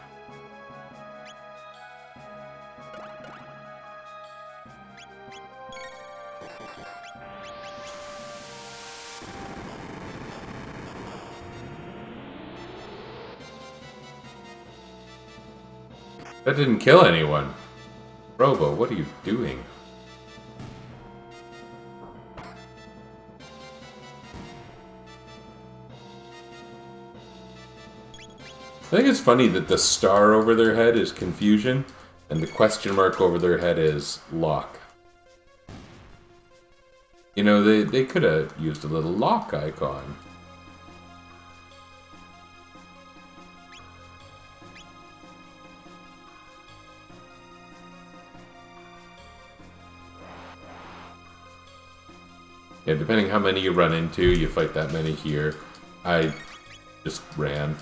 That didn't kill anyone. Robo, what are you doing? I think it's funny that the star over their head is confusion, and the question mark over their head is lock. You know, they could have used a little lock icon. Yeah, depending how many you run into, you fight that many here. I just ran.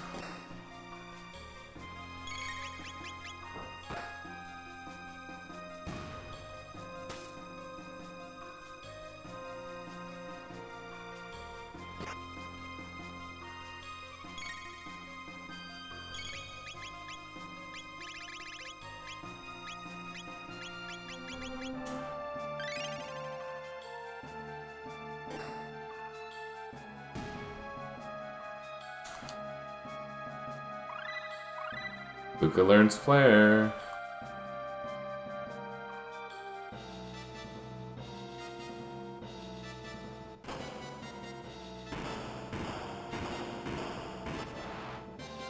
Luca learns Flare.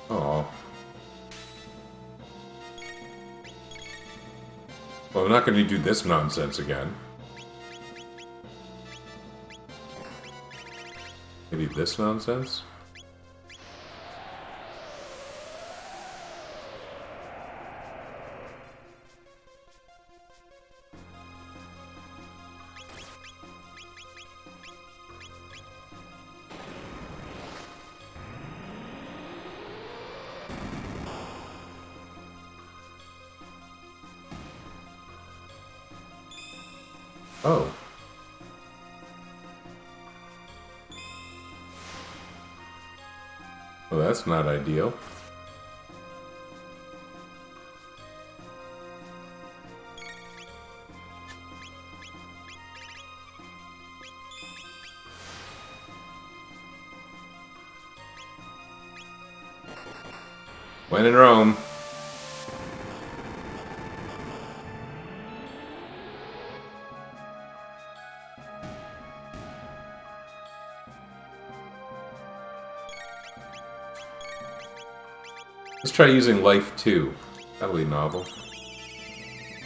Oh. Well, I'm not going to do this nonsense again. Maybe this nonsense? Oh. Well, that's not ideal. When in Rome. Let's try using Life 2. That'll be novel.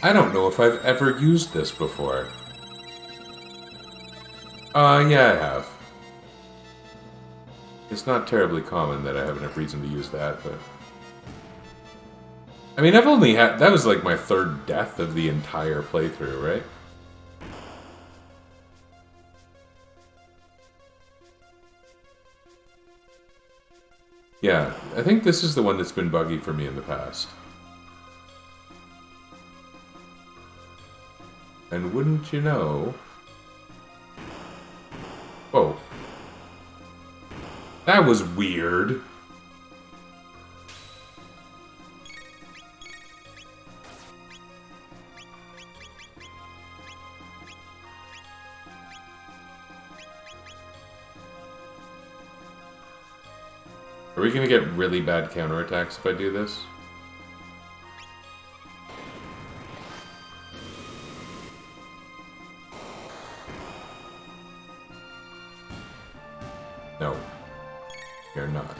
I don't know if I've ever used this before. Yeah, I have. It's not terribly common that I have enough reason to use that, but... I mean, I've only had... That was like my third death of the entire playthrough, right? Yeah, I think this is the one that's been buggy for me in the past. And wouldn't you know... Whoa. That was weird. Are we gonna get really bad counterattacks if I do this? No. You're not.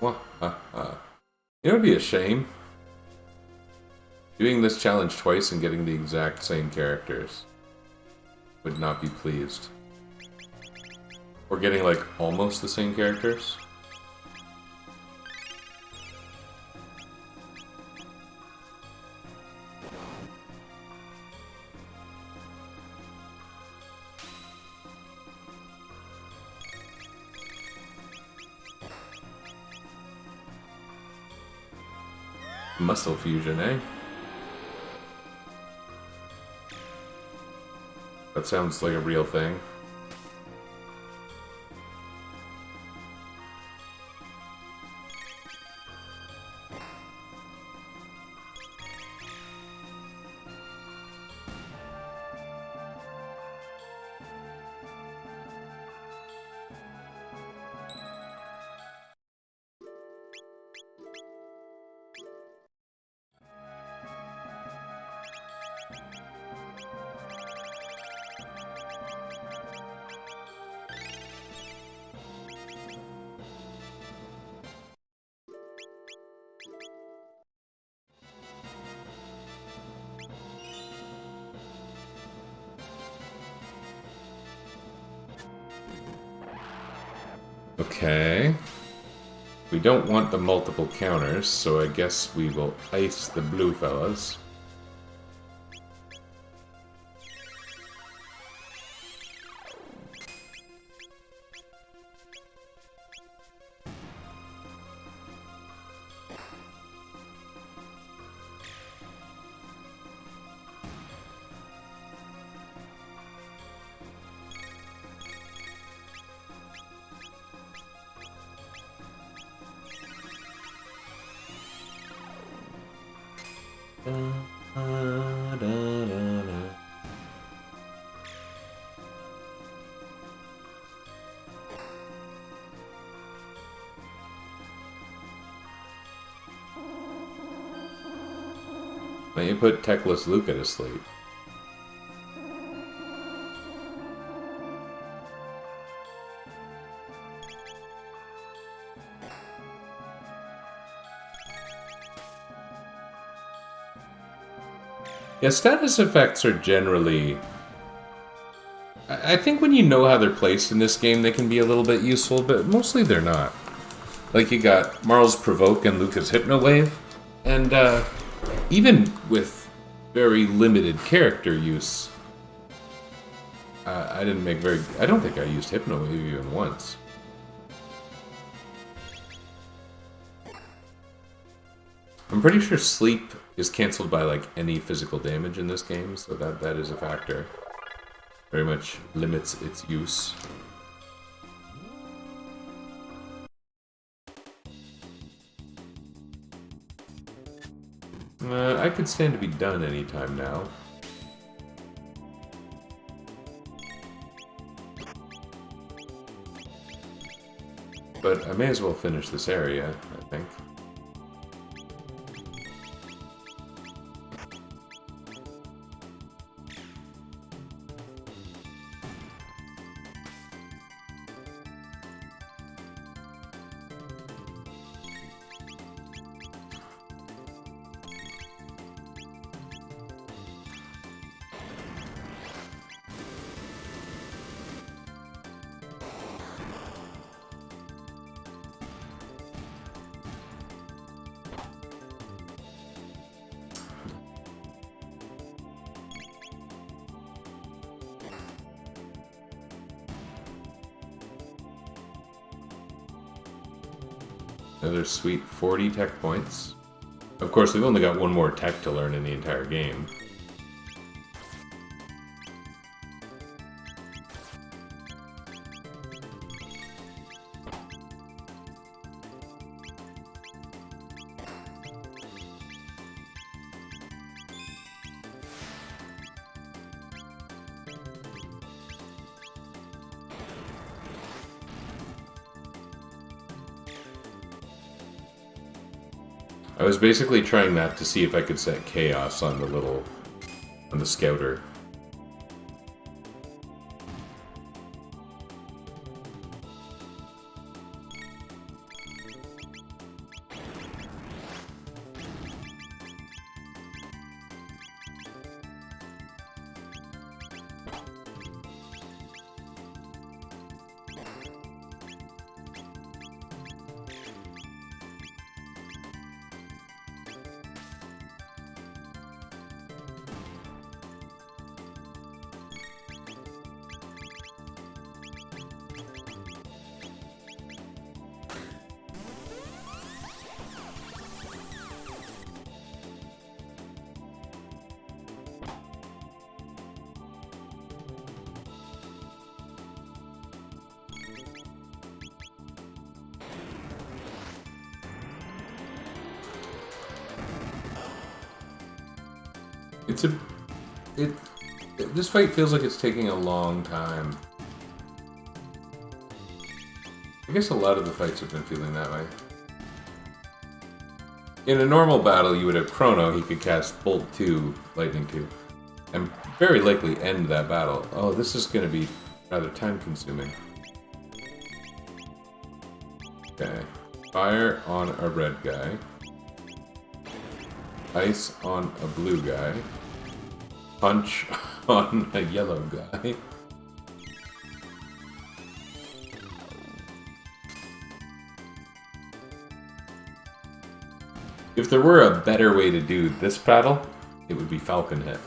What? It would be a shame. Doing this challenge twice and getting the exact same characters. Would not be pleased. Or getting, like, almost the same characters. Muscle fusion, eh? That sounds like a real thing. Okay. We don't want the multiple counters, so I guess we will ice the blue fellas. Why don't you put Techless Luca to sleep? Yeah, status effects are generally... I think when you know how they're placed in this game, they can be a little bit useful, but mostly they're not. Like, you got Marl's Provoke and Luca's Hypno Wave, and even with very limited character use, I didn't make very... I don't think I used Hypno Wave even once. I'm pretty sure sleep is cancelled by, like, any physical damage in this game, so that is a factor. Very much limits its use. I could stand to be done anytime now. But I may as well finish this area, I think. Another sweet 40 tech points. Of course, we've only got one more tech to learn in the entire game. I was basically trying that to see if I could set chaos on the scouter. This fight feels like it's taking a long time. I guess a lot of the fights have been feeling that way. In a normal battle, you would have Chrono, he could cast Bolt 2, Lightning 2, and very likely end that battle. Oh, this is going to be rather time-consuming. Okay. Fire on a red guy. Ice on a blue guy. Punch on a yellow guy. If there were a better way to do this battle, it would be Falcon Hit.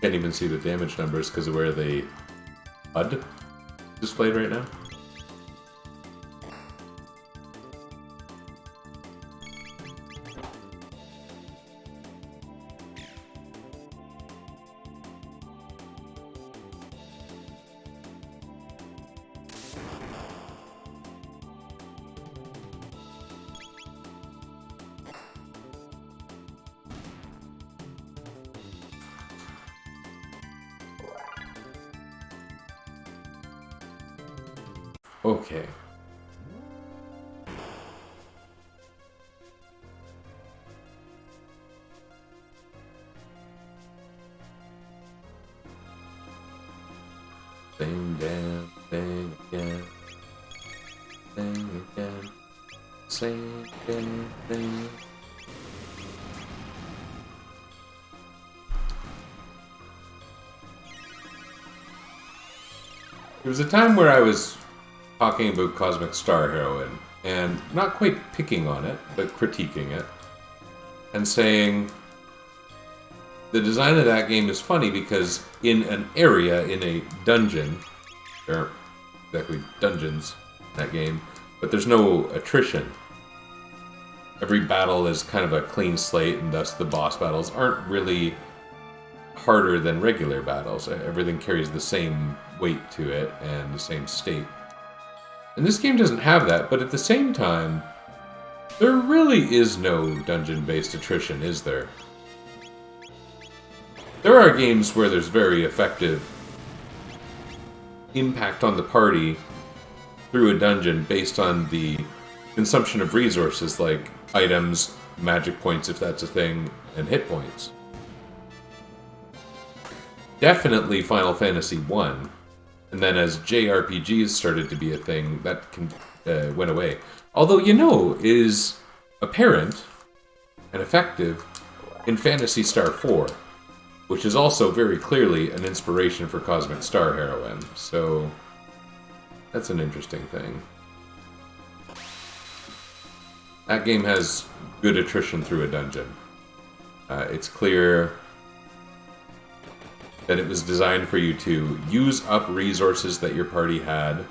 Can't even see the damage numbers because of where the HUD displayed right now. Okay. Same damn thing again. Thing again. Same damn thing. There was a time where I was talking about Cosmic Star Heroine, and not quite picking on it, but critiquing it, and saying the design of that game is funny because in an area, in a dungeon, there aren't exactly dungeons in that game, but there's no attrition. Every battle is kind of a clean slate, and thus the boss battles aren't really harder than regular battles. Everything carries the same weight to it and the same state. And this game doesn't have that, but at the same time, there really is no dungeon-based attrition, is there? There are games where there's very effective impact on the party through a dungeon based on the consumption of resources like items, magic points if that's a thing, and hit points. Definitely Final Fantasy 1. And then as JRPGs started to be a thing, that went away. Although, is apparent and effective in Phantasy Star 4, which is also very clearly an inspiration for Cosmic Star Heroine. So, that's an interesting thing. That game has good attrition through a dungeon. It's clear that it was designed for you to use up resources that your party had,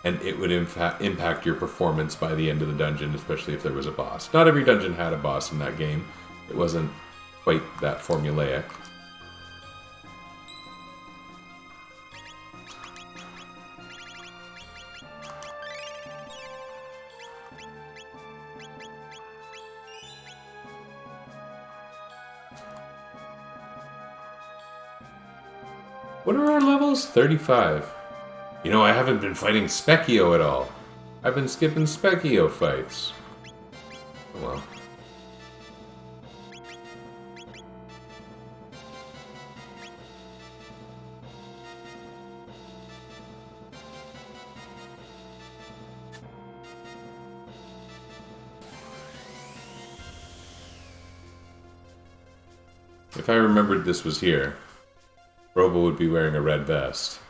and it would impact your performance by the end of the dungeon, especially if there was a boss. Not every dungeon had a boss in that game. It wasn't quite that formulaic. What are our levels? 35. I haven't been fighting Specchio at all. I've been skipping Specchio fights. Oh well. If I remembered this was here, Robo would be wearing a red vest.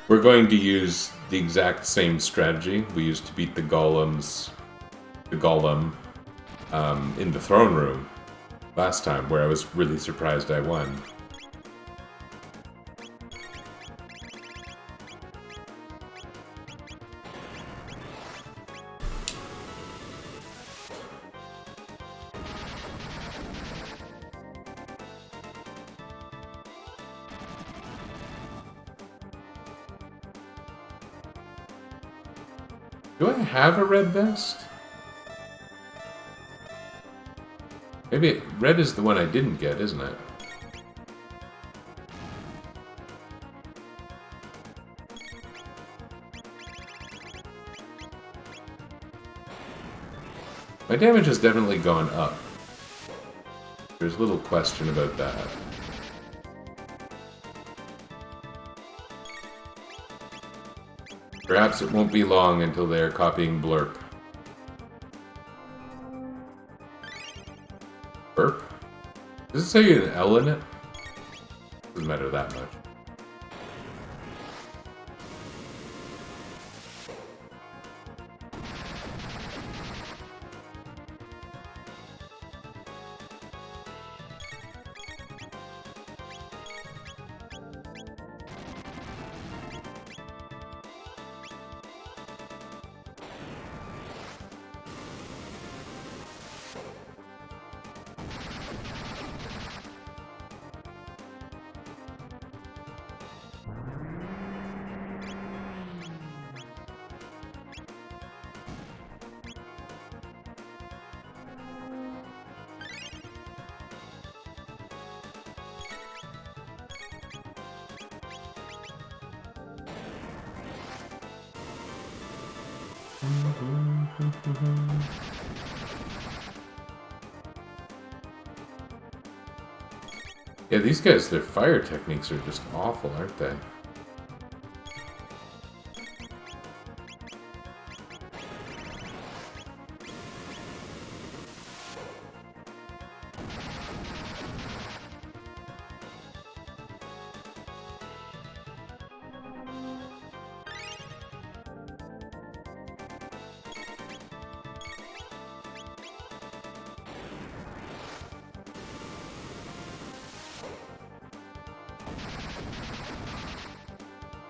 We're going to use the exact same strategy we used to beat the golem in the throne room last time, where I was really surprised I won. Do I have a red vest? Maybe red is the one I didn't get, isn't it? My damage has definitely gone up. There's little question about that. Perhaps it won't be long until they are copying Blurp. Burp? Does it say an L in it? Doesn't matter that much. Yeah, these guys, their fire techniques are just awful, aren't they?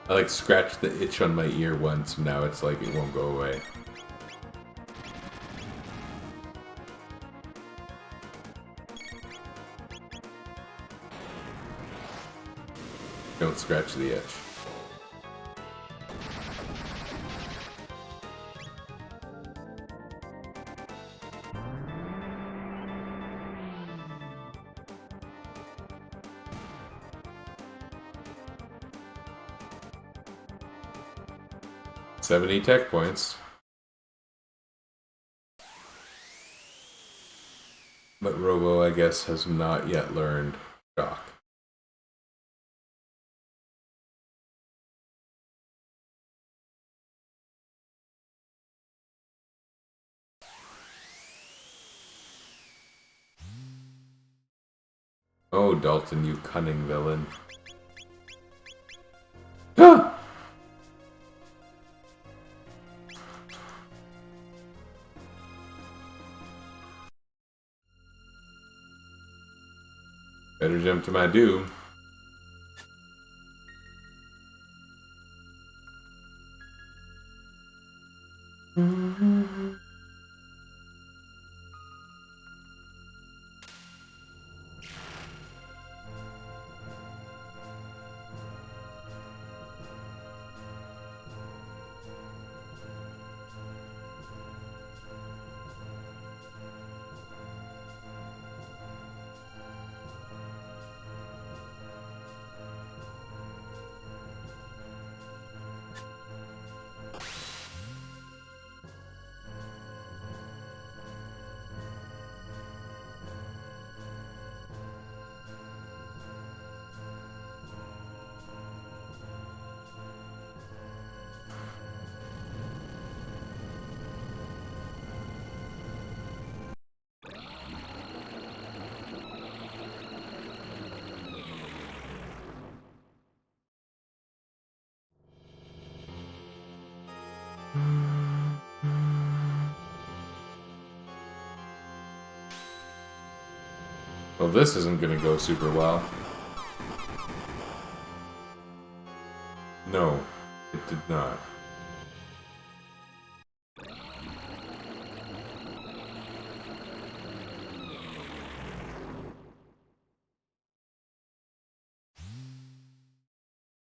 I like scratched the itch on my ear once, and now it's like it won't go away. Don't scratch the itch. $70 tech points. But Robo, I guess, has not yet learned shock. Oh, Dalton, you cunning villain. Ah! Better jump to my doom. Well, this isn't gonna go super well. No, it did not.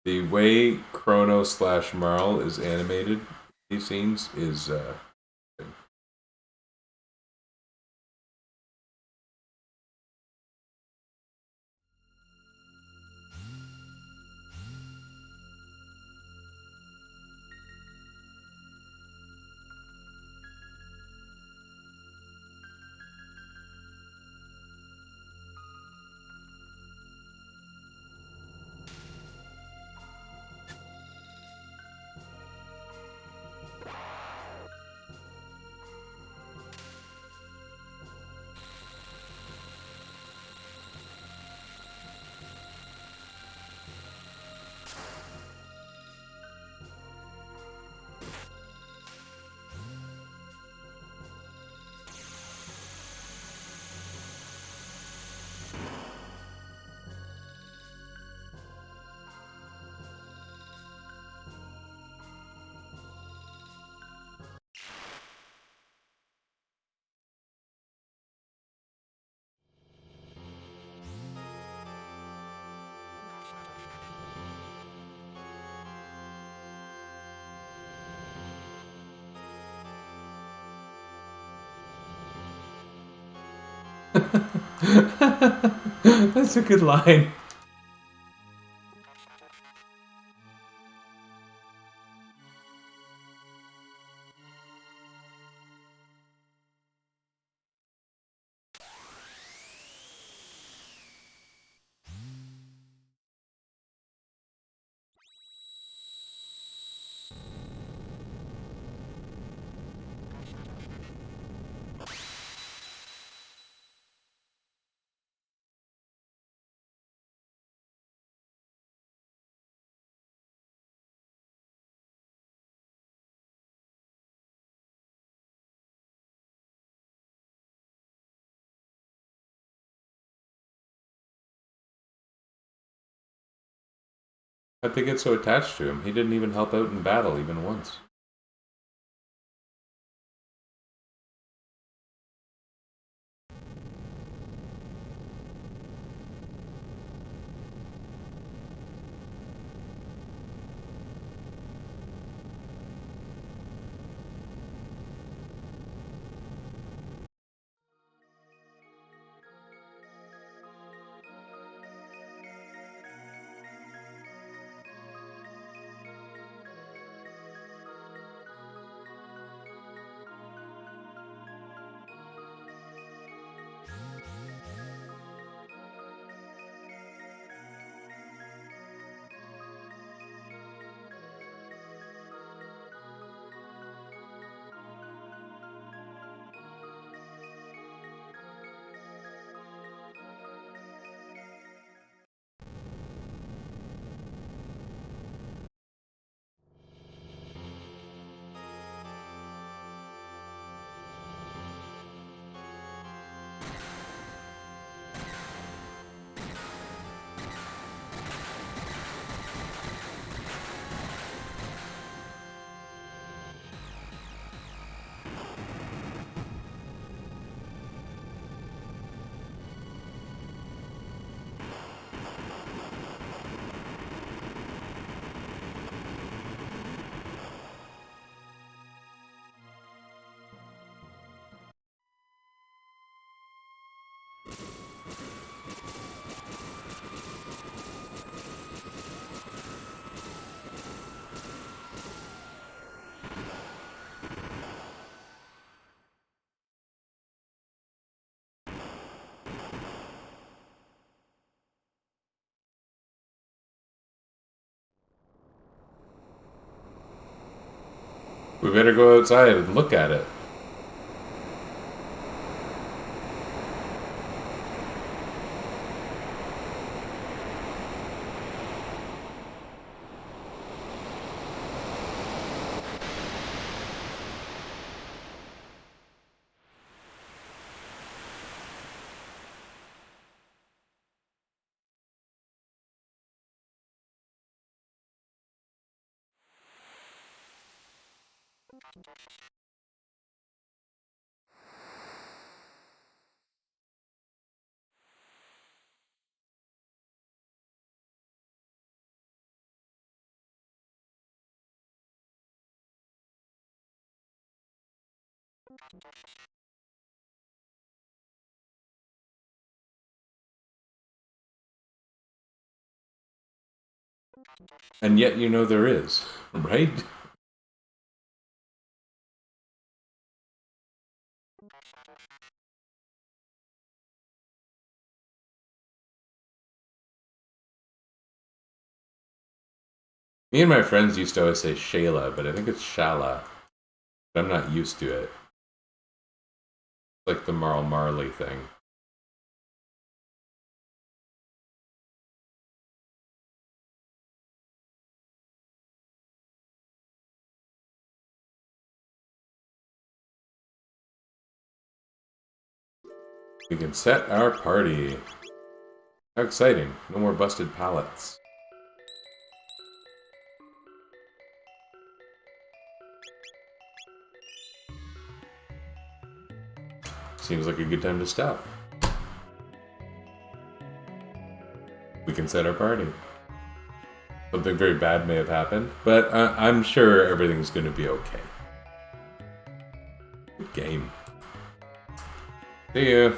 The way Chrono / Marl is animated, these scenes, is That's a good line. How'd they get so attached to him? He didn't even help out in battle even once. We better go outside and look at it. And yet you know there is, right? Me and my friends used to always say Shayla, but I think it's Shala. But I'm not used to it. Like the Marl Marley thing. We can set our party. How exciting. No more busted pallets. Seems like a good time to stop. We can set our party. Something very bad may have happened, but I'm sure everything's going to be okay. Good game. See ya.